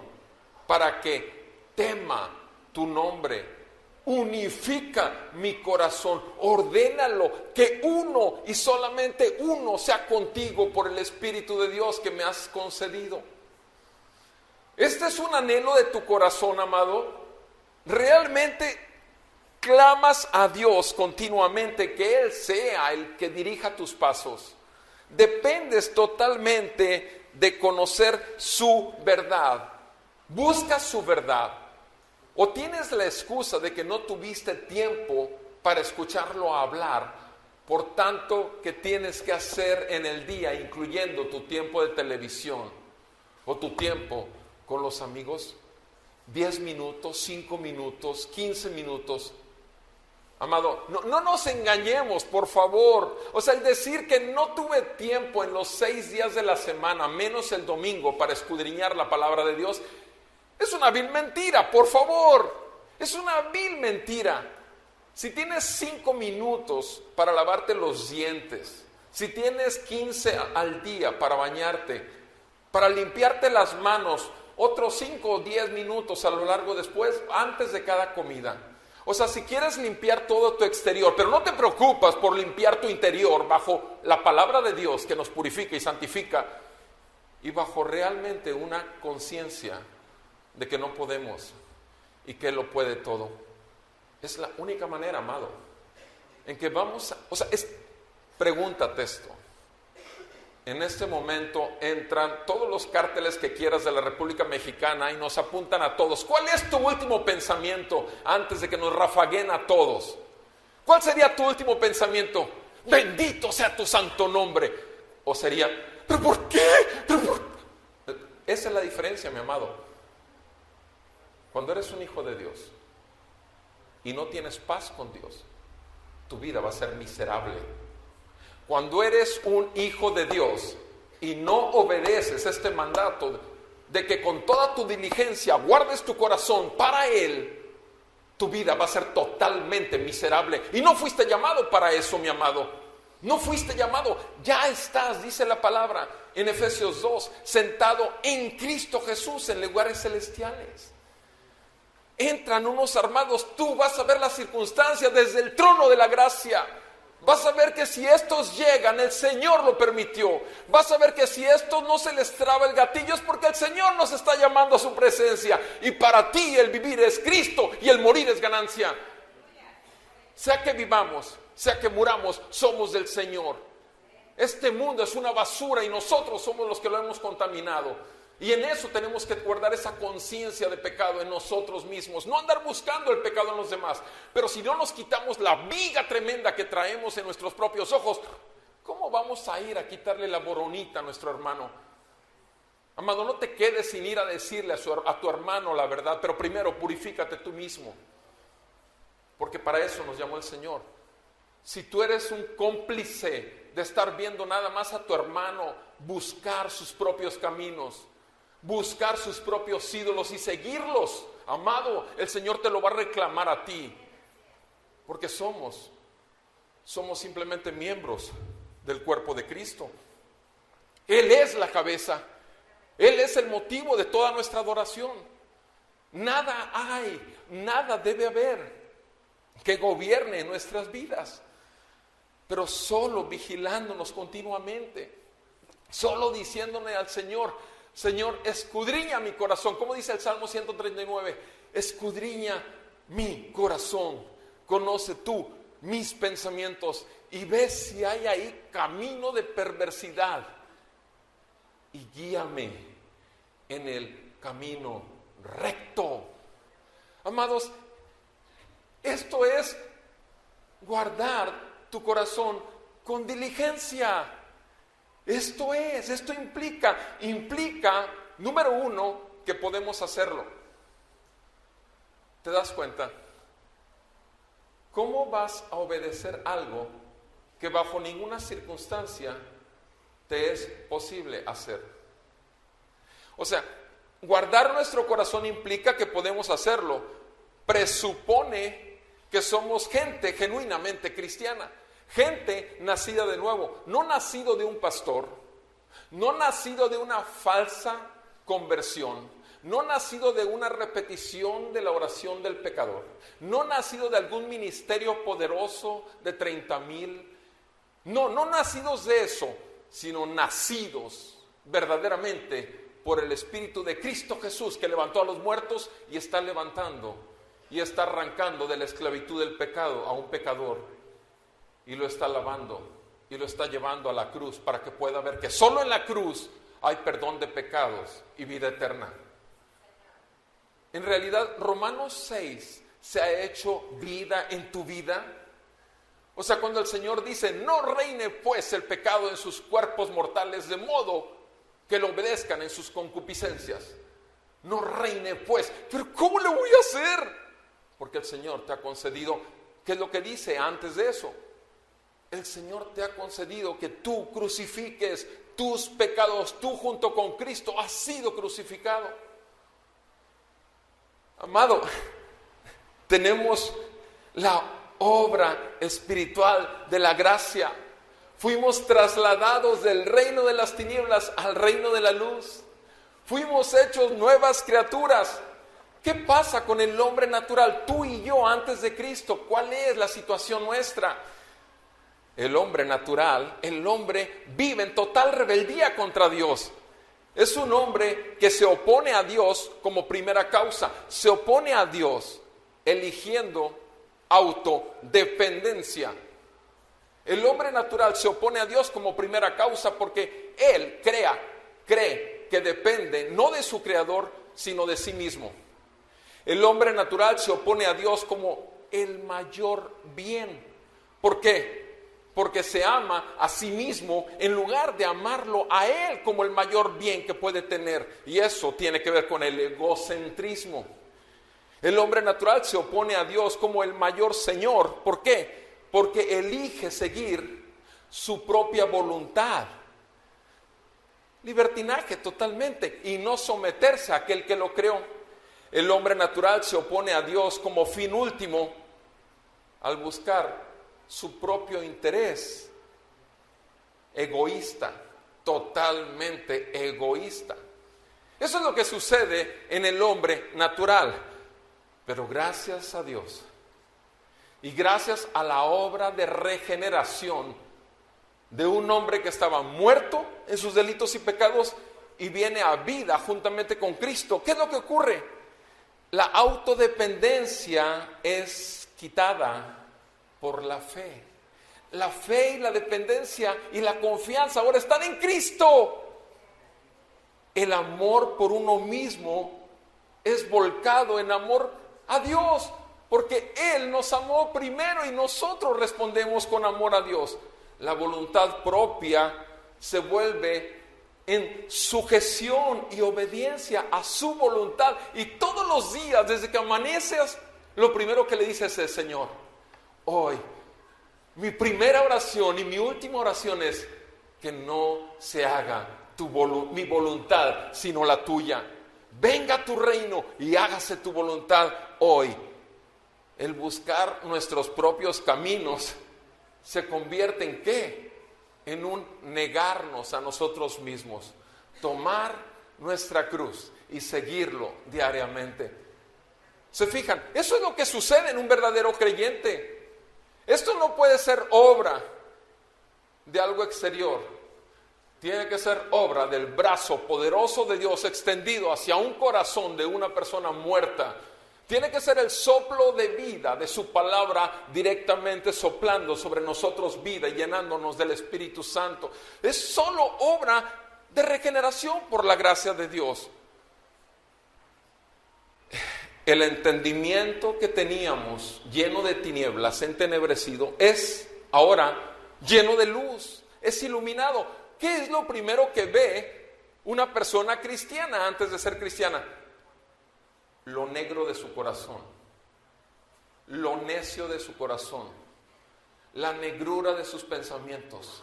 para que tema tu nombre. Unifica mi corazón, ordénalo, que uno y solamente uno sea contigo por el Espíritu de Dios que me has concedido. Este es un anhelo de tu corazón, amado. Realmente clamas a Dios continuamente que Él sea el que dirija tus pasos. Dependes totalmente de conocer su verdad. Buscas su verdad. O tienes la excusa de que no tuviste tiempo para escucharlo hablar, por tanto que tienes que hacer en el día, incluyendo tu tiempo de televisión o tu tiempo con los amigos, 10 minutos, 5 minutos, 15 minutos. Amado, no nos engañemos, por favor. O sea, el decir que no tuve tiempo en los 6 días de la semana, menos el domingo, para escudriñar la palabra de Dios, es una vil mentira, por favor. Es una vil mentira. Si tienes 5 minutos para lavarte los dientes, si tienes 15 al día para bañarte, para limpiarte las manos, otros 5 o 10 minutos a lo largo después, antes de cada comida. O sea, si quieres limpiar todo tu exterior, pero no te preocupas por limpiar tu interior bajo la palabra de Dios que nos purifica y santifica, y bajo realmente una conciencia de que no podemos y que Él lo puede todo. Es la única manera, amado, en que vamos a... O sea, pregúntate esto. En este momento entran todos los cárteles que quieras de la República Mexicana y nos apuntan a todos. ¿Cuál es tu último pensamiento antes de que nos rafaguen a todos? ¿Cuál sería tu último pensamiento? Bendito sea tu santo nombre. O sería, ¿pero por qué? Esa es la diferencia, mi amado. Cuando eres un hijo de Dios y no tienes paz con Dios, tu vida va a ser miserable. Cuando eres un hijo de Dios y no obedeces este mandato de que con toda tu diligencia guardes tu corazón para Él, tu vida va a ser totalmente miserable. Y no fuiste llamado para eso, mi amado. No fuiste llamado. Ya estás, dice la palabra en Efesios 2, sentado en Cristo Jesús en lugares celestiales. Entran unos armados, tú vas a ver las circunstancias desde el trono de la gracia. Vas a ver que si estos llegan, el Señor lo permitió. Vas a ver que si estos no se les traba el gatillo, es porque el Señor nos está llamando a su presencia. Y para ti el vivir es Cristo y el morir es ganancia. Sea que vivamos, sea que muramos, somos del Señor. Este mundo es una basura y nosotros somos los que lo hemos contaminado. Y en eso tenemos que guardar esa conciencia de pecado en nosotros mismos. No andar buscando el pecado en los demás. Pero si no nos quitamos la viga tremenda que traemos en nuestros propios ojos, ¿cómo vamos a ir a quitarle la boronita a nuestro hermano? Amado, no te quedes sin ir a decirle a tu hermano la verdad. Pero primero purifícate tú mismo. Porque para eso nos llamó el Señor. Si tú eres un cómplice de estar viendo nada más a tu hermano buscar sus propios caminos, buscar sus propios ídolos y seguirlos, Amado, el Señor te lo va a reclamar a ti, porque somos simplemente miembros del cuerpo de Cristo. Él es la cabeza, Él es el motivo de toda nuestra adoración. Nada hay, nada debe haber que gobierne nuestras vidas, pero solo vigilándonos continuamente, solo diciéndole al Señor: Señor, escudriña mi corazón, como dice el Salmo 139, escudriña mi corazón, conoce tú mis pensamientos y ve si hay ahí camino de perversidad y guíame en el camino recto. Amados, esto es guardar tu corazón con diligencia. Esto implica, número uno, que podemos hacerlo. ¿Te das cuenta? ¿Cómo vas a obedecer algo que bajo ninguna circunstancia te es posible hacer? O sea, guardar nuestro corazón implica que podemos hacerlo. Presupone que somos gente genuinamente cristiana, gente nacida de nuevo, no nacido de un pastor, no nacido de una falsa conversión, no nacido de una repetición de la oración del pecador, no nacido de algún ministerio poderoso de 30,000, no nacidos de eso, sino nacidos verdaderamente por el Espíritu de Cristo Jesús, que levantó a los muertos y está levantando y está arrancando de la esclavitud del pecado a un pecador y lo está lavando y lo está llevando a la cruz para que pueda ver que solo en la cruz hay perdón de pecados y vida eterna. En realidad, Romanos 6 se ha hecho vida en tu vida. O sea, cuando el Señor dice: no reine pues el pecado en sus cuerpos mortales, de modo que lo obedezcan en sus concupiscencias. No reine pues. ¿Pero cómo le voy a hacer? Porque el Señor te ha concedido, ¿qué es lo que dice antes de eso? El Señor te ha concedido que tú crucifiques tus pecados. Tú junto con Cristo has sido crucificado. Amado, tenemos la obra espiritual de la gracia. Fuimos trasladados del reino de las tinieblas al reino de la luz. Fuimos hechos nuevas criaturas. ¿Qué pasa con el hombre natural? Tú y yo antes de Cristo, ¿cuál es la situación nuestra? El hombre natural, el hombre vive en total rebeldía contra Dios. Es un hombre que se opone a Dios como primera causa. Se opone a Dios eligiendo autodependencia. El hombre natural se opone a Dios como primera causa porque él cree que depende no de su creador, sino de sí mismo. El hombre natural se opone a Dios como el mayor bien. ¿Por qué? Porque se ama a sí mismo en lugar de amarlo a Él como el mayor bien que puede tener. Y eso tiene que ver con el egocentrismo. El hombre natural se opone a Dios como el mayor Señor. ¿Por qué? Porque elige seguir su propia voluntad. Libertinaje totalmente, y no someterse a aquel que lo creó. El hombre natural se opone a Dios como fin último al buscar su propio interés. Egoísta, totalmente egoísta. Eso es lo que sucede en el hombre natural. Pero gracias a Dios y gracias a la obra de regeneración de un hombre que estaba muerto en sus delitos y pecados y viene a vida juntamente con Cristo, ¿qué es lo que ocurre? La autodependencia es quitada por la fe. La fe y la dependencia y la confianza ahora están en Cristo. El amor por uno mismo es volcado en amor a Dios, porque Él nos amó primero y nosotros respondemos con amor a Dios. La voluntad propia se vuelve en sujeción y obediencia a su voluntad. Y todos los días, desde que amaneces, lo primero que le dices es: Señor, hoy mi primera oración y mi última oración es que no se haga mi voluntad, sino la tuya. venga tu reino y hágase tu voluntad hoy. El buscar nuestros propios caminos se convierte ¿en qué? En un negarnos a nosotros mismos, tomar nuestra cruz y seguirlo diariamente. ¿Se fijan? Eso es lo que sucede en un verdadero creyente. Esto no puede ser obra de algo exterior. Tiene que ser obra del brazo poderoso de Dios extendido hacia un corazón de una persona muerta. Tiene que ser el soplo de vida de su palabra directamente soplando sobre nosotros vida y llenándonos del Espíritu Santo. Es solo obra de regeneración por la gracia de Dios. El entendimiento que teníamos lleno de tinieblas, entenebrecido, es ahora lleno de luz, es iluminado. ¿Qué es lo primero que ve una persona cristiana antes de ser cristiana? Lo negro de su corazón, lo necio de su corazón, la negrura de sus pensamientos,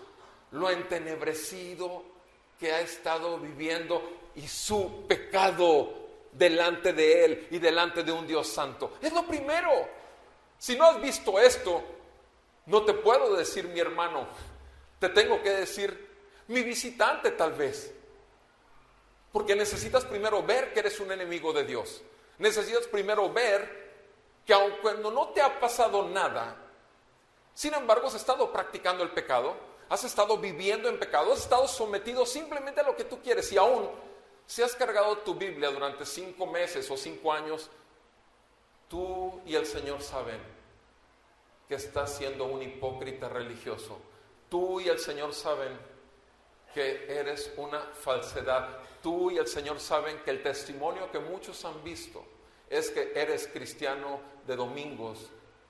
lo entenebrecido que ha estado viviendo y su pecado delante de él y delante de un Dios santo. Es lo primero. Si no has visto esto, no te puedo decir mi hermano, te tengo que decir mi visitante tal vez, porque necesitas primero ver que eres un enemigo de Dios. Necesitas primero ver que aun cuando no te ha pasado nada, sin embargo has estado practicando el pecado, has estado viviendo en pecado, has estado sometido simplemente a lo que tú quieres, y aún si has cargado tu Biblia durante 5 meses o 5 años, tú y el Señor saben que estás siendo un hipócrita religioso. Tú y el Señor saben que eres una falsedad. Tú y el Señor saben que el testimonio que muchos han visto es que eres cristiano de domingos,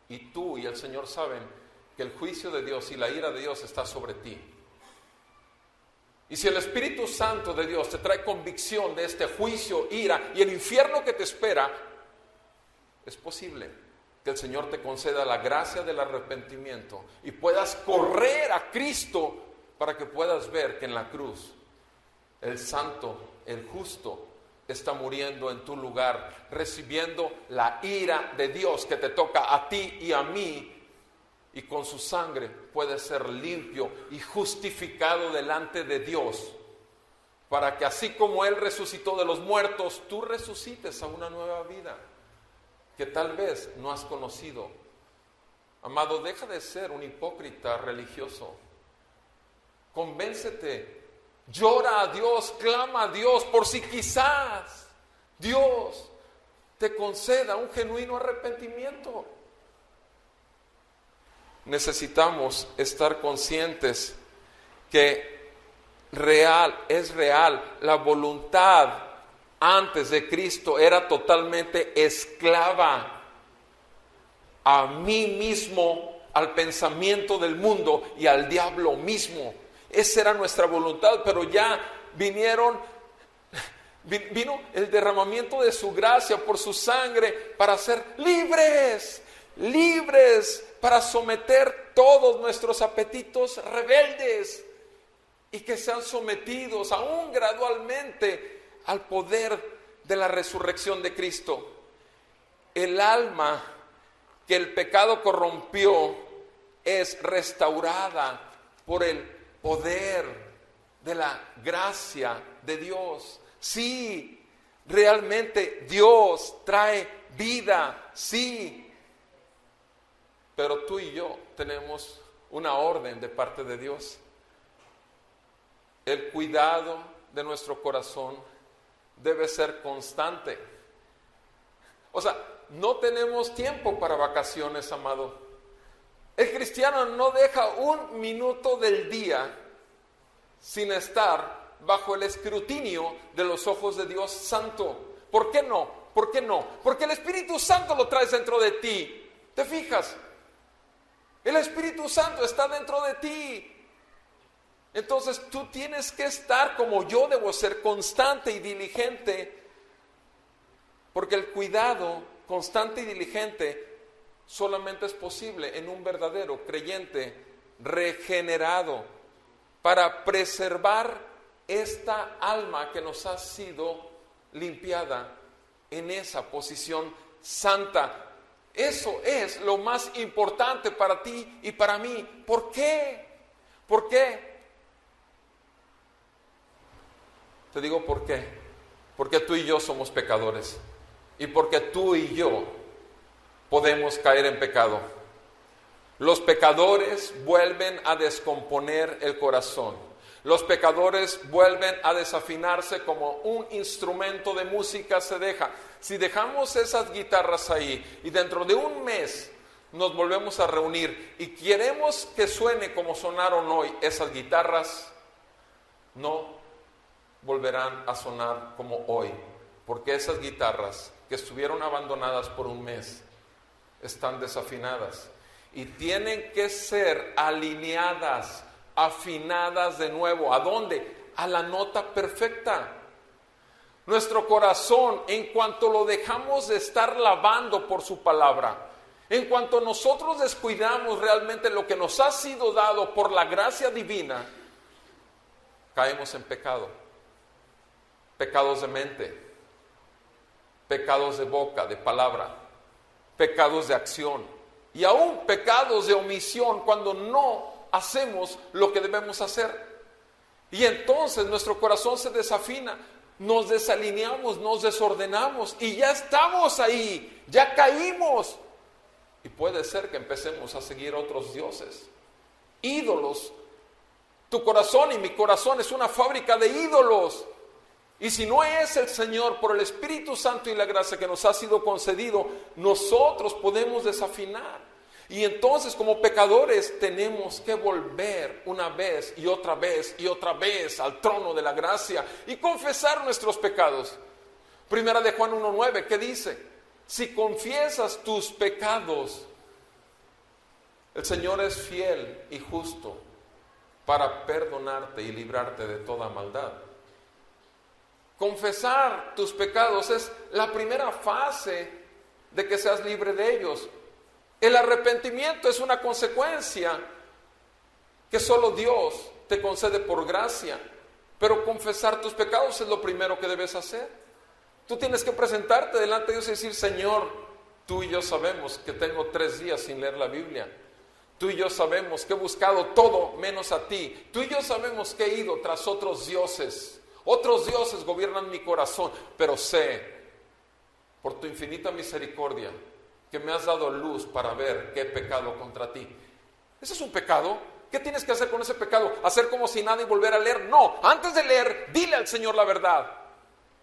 y tú y el Señor saben que el juicio de Dios y la ira de Dios está sobre ti. Y si el Espíritu Santo de Dios te trae convicción de este juicio, ira y el infierno que te espera, es posible que el Señor te conceda la gracia del arrepentimiento y puedas correr a Cristo para que puedas ver que en la cruz el santo, el justo, está muriendo en tu lugar, recibiendo la ira de Dios que te toca a ti y a mí, y con su sangre puedes ser limpio y justificado delante de Dios, para que así como Él resucitó de los muertos, tú resucites a una nueva vida que tal vez no has conocido. Amado, deja de ser un hipócrita religioso. Convéncete, llora a Dios, clama a Dios por si quizás Dios te conceda un genuino arrepentimiento. Necesitamos estar conscientes que es real. La voluntad antes de Cristo era totalmente esclava a mí mismo, al pensamiento del mundo y al diablo mismo. Esa era nuestra voluntad, pero ya vino el derramamiento de su gracia por su sangre para ser libres, para someter todos nuestros apetitos rebeldes y que sean sometidos aún gradualmente al poder de la resurrección de Cristo. El alma que el pecado corrompió es restaurada por el poder de la gracia de Dios. Sí, realmente Dios trae vida, sí. Pero tú y yo tenemos una orden de parte de Dios. El cuidado de nuestro corazón debe ser constante. O sea, no tenemos tiempo para vacaciones, amado. El cristiano no deja un minuto del día sin estar bajo el escrutinio de los ojos de Dios Santo. ¿Por qué no? ¿Por qué no? Porque el Espíritu Santo lo traes dentro de ti. ¿Te fijas? El Espíritu Santo está dentro de ti. Entonces tú tienes que estar, como yo debo ser, constante y diligente, porque el cuidado constante y diligente solamente es posible en un verdadero creyente regenerado, para preservar esta alma que nos ha sido limpiada en esa posición santa. Eso es lo más importante para ti y para mí. ¿Por qué? ¿Por qué? Te digo por qué. Porque tú y yo somos pecadores. Y porque tú y yo podemos caer en pecado. Los pecadores vuelven a descomponer el corazón. Los pecadores vuelven a desafinarse como un instrumento de música se deja. Si dejamos esas guitarras ahí y dentro de un mes nos volvemos a reunir y queremos que suene como sonaron hoy esas guitarras, no volverán a sonar como hoy, porque esas guitarras que estuvieron abandonadas por un mes están desafinadas y tienen que ser alineadas, afinadas de nuevo. ¿A dónde? A la nota perfecta. Nuestro corazón, en cuanto lo dejamos de estar lavando por su palabra, en cuanto nosotros descuidamos realmente lo que nos ha sido dado por la gracia divina, caemos en pecado. Pecados de mente, pecados de boca, de palabra, pecados de acción y aún pecados de omisión cuando no hacemos lo que debemos hacer. Y entonces nuestro corazón se desafina, nos desalineamos, nos desordenamos y ya estamos ahí, ya caímos. Y puede ser que empecemos a seguir otros dioses, ídolos. Tu corazón y mi corazón es una fábrica de ídolos. Y si no es el Señor, por el Espíritu Santo y la gracia que nos ha sido concedido, nosotros podemos desafinar. Y entonces, como pecadores, tenemos que volver una vez y otra vez y otra vez al trono de la gracia y confesar nuestros pecados. Primera de Juan 1:9, ¿qué dice? Si confiesas tus pecados, el Señor es fiel y justo para perdonarte y librarte de toda maldad. Confesar tus pecados es la primera fase de que seas libre de ellos. El arrepentimiento es una consecuencia que solo Dios te concede por gracia, pero confesar tus pecados es lo primero que debes hacer. Tú tienes que presentarte delante de Dios y decir: Señor, tú y yo sabemos que tengo 3 días sin leer la Biblia. Tú y yo sabemos que he buscado todo menos a ti. Tú y yo sabemos que he ido tras otros dioses. Otros dioses gobiernan mi corazón, pero sé, por tu infinita misericordia, que me has dado luz para ver que he pecado contra ti. ¿Ese es un pecado? ¿Qué tienes que hacer con ese pecado? ¿Hacer como si nada y volver a leer? No, antes de leer, dile al Señor la verdad,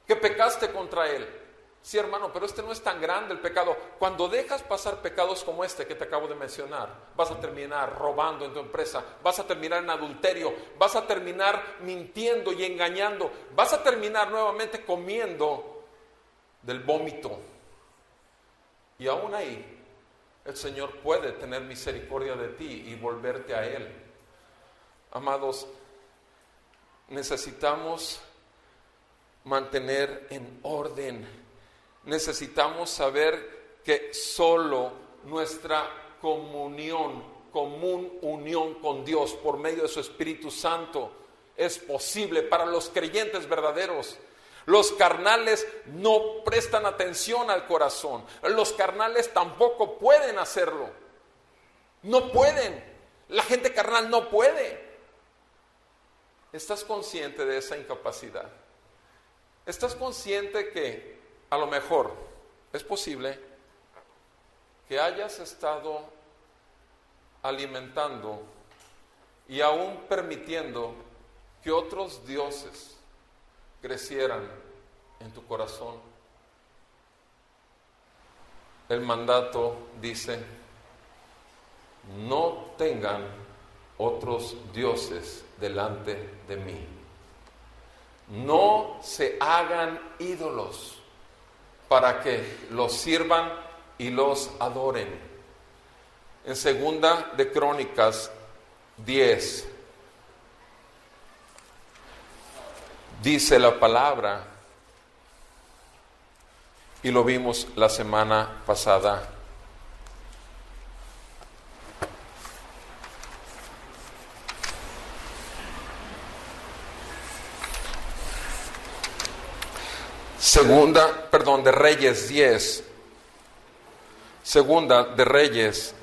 que pecaste contra Él. Sí, hermano, pero este no es tan grande el pecado. Cuando dejas pasar pecados como este que te acabo de mencionar, vas a terminar robando en tu empresa, vas a terminar en adulterio, vas a terminar mintiendo y engañando, vas a terminar nuevamente comiendo del vómito. Y aún ahí, el Señor puede tener misericordia de ti y volverte a Él. Amados, necesitamos mantener en orden. Necesitamos saber que solo nuestra común unión con Dios por medio de su Espíritu Santo es posible para los creyentes verdaderos. Los carnales no prestan atención al corazón. Los carnales tampoco pueden hacerlo. No pueden. La gente carnal no puede. ¿Estás consciente de esa incapacidad? ¿Estás consciente que a lo mejor es posible que hayas estado alimentando y aún permitiendo que otros dioses crecieran en tu corazón? El mandato dice: no tengan otros dioses delante de mí. No se hagan ídolos para que los sirvan y los adoren. En Segunda de Crónicas 10 dice la palabra, y lo vimos la semana pasada: De Reyes 10. Segunda de Reyes,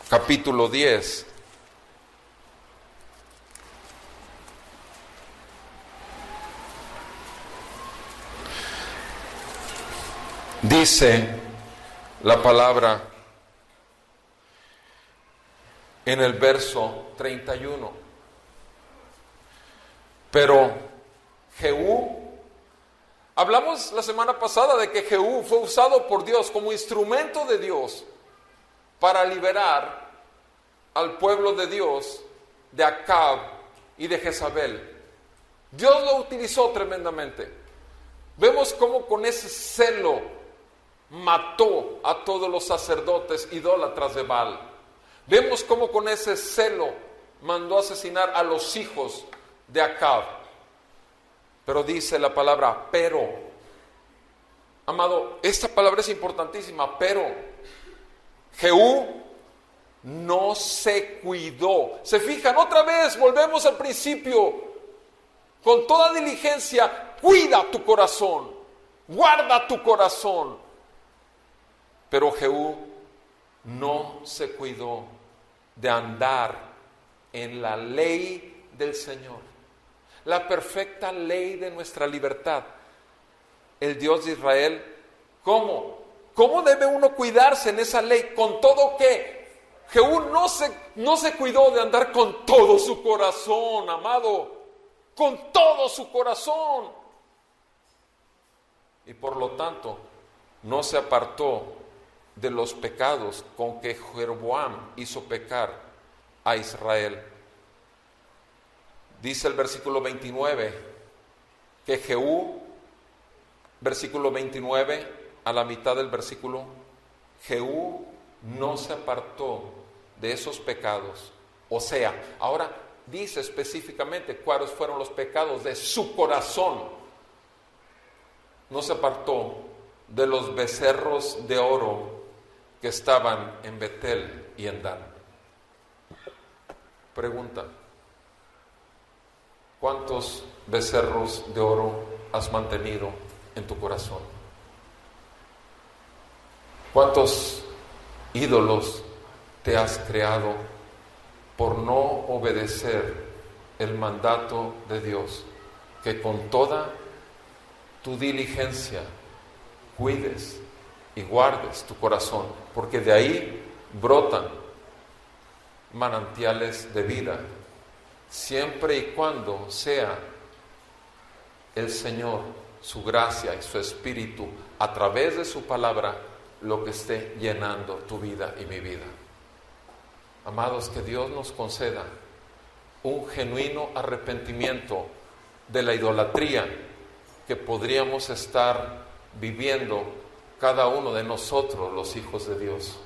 capítulo 10. Dice la palabra en el verso 31. Pero Jehú, hablamos la semana pasada de que Jehú fue usado por Dios como instrumento de Dios para liberar al pueblo de Dios de Acab y de Jezabel. Dios lo utilizó tremendamente. Vemos cómo con ese celo mató a todos los sacerdotes idólatras de Baal. Vemos cómo con ese celo mandó asesinar a los hijos de Acab. Pero dice la palabra pero. Amado, esta palabra es importantísima, pero Jehú no se cuidó. Se fijan, otra vez volvemos al principio. Con toda diligencia, cuida tu corazón, guarda tu corazón. Pero Jehú no se cuidó de andar en la ley del Señor, la perfecta ley de nuestra libertad. El Dios de Israel, ¿cómo? ¿Cómo debe uno cuidarse en esa ley? Con todo que Jehú no se cuidó de andar con todo su corazón, amado, con todo su corazón. Y por lo tanto, no se apartó de los pecados con que Jeroboam hizo pecar a Israel. Dice el versículo 29 que Jehú, versículo 29, a la mitad del versículo, Jehú no se apartó de esos pecados. O sea, ahora dice específicamente cuáles fueron los pecados de su corazón. No se apartó de los becerros de oro que estaban en Betel y en Dan. Pregunta: ¿cuántos becerros de oro has mantenido en tu corazón? ¿Cuántos ídolos te has creado por no obedecer el mandato de Dios? Que con toda tu diligencia cuides y guardes tu corazón, porque de ahí brotan manantiales de vida, siempre y cuando sea el Señor, su gracia y su Espíritu, a través de su palabra, lo que esté llenando tu vida y mi vida. Amados, que Dios nos conceda un genuino arrepentimiento de la idolatría que podríamos estar viviendo cada uno de nosotros, los hijos de Dios,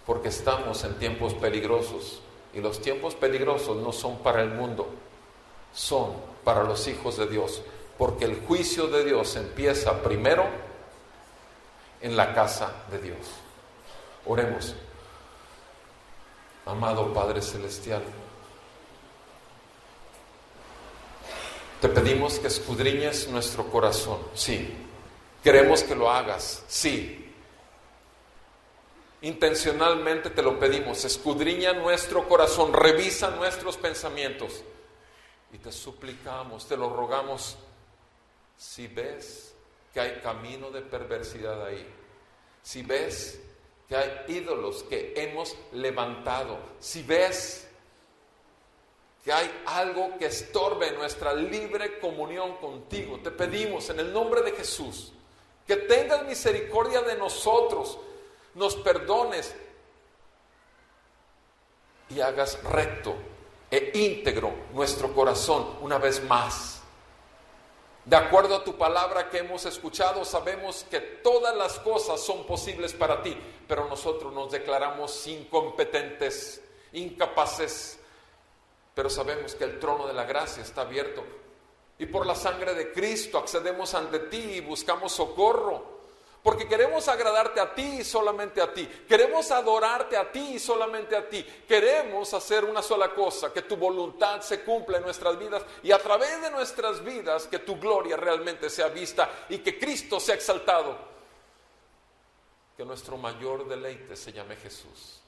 porque estamos en tiempos peligrosos, y los tiempos peligrosos no son para el mundo, son para los hijos de Dios, porque el juicio de Dios empieza primero en la casa de Dios. Oremos. Amado Padre Celestial, te pedimos que escudriñes nuestro corazón. Sí, queremos que lo hagas. Sí, intencionalmente te lo pedimos. Escudriña nuestro corazón, revisa nuestros pensamientos y te suplicamos, te lo rogamos. Si ves que hay camino de perversidad ahí, si ves que hay ídolos que hemos levantado, si ves que hay algo que estorbe nuestra libre comunión contigo, te pedimos en el nombre de Jesús que tengas misericordia de nosotros, nos perdones y hagas recto e íntegro nuestro corazón una vez más. De acuerdo a tu palabra que hemos escuchado, sabemos que todas las cosas son posibles para ti, pero nosotros nos declaramos incompetentes, incapaces, pero sabemos que el trono de la gracia está abierto y por la sangre de Cristo accedemos ante ti y buscamos socorro, Porque queremos agradarte a ti y solamente a ti. Queremos adorarte a ti y solamente a ti. Queremos hacer una sola cosa, que tu voluntad se cumpla en nuestras vidas y a través de nuestras vidas que tu gloria realmente sea vista y que Cristo sea exaltado. Que nuestro mayor deleite se llame Jesús.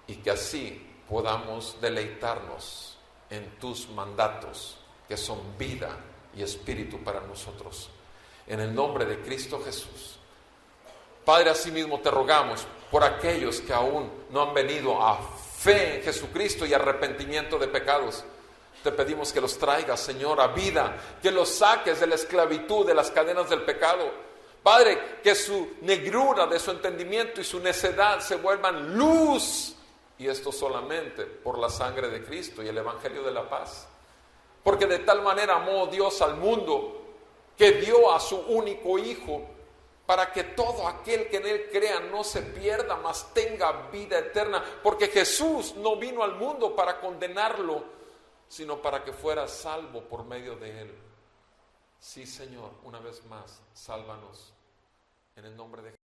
Y que así podamos deleitarnos en tus mandatos, que son vida y espíritu para nosotros. En el nombre de Cristo Jesús. Padre, asimismo te rogamos por aquellos que aún no han venido a fe en Jesucristo y arrepentimiento de pecados. Te pedimos que los traigas, Señor, a vida, que los saques de la esclavitud, de las cadenas del pecado. Padre, que su negrura de su entendimiento y su necedad se vuelvan luz. Y esto solamente por la sangre de Cristo y el Evangelio de la paz. Porque de tal manera amó Dios al mundo que dio a su único Hijo para que todo aquel que en Él crea no se pierda, mas tenga vida eterna. Porque Jesús no vino al mundo para condenarlo, sino para que fuera salvo por medio de Él. Sí, Señor, una vez más, sálvanos en el nombre de Jesús.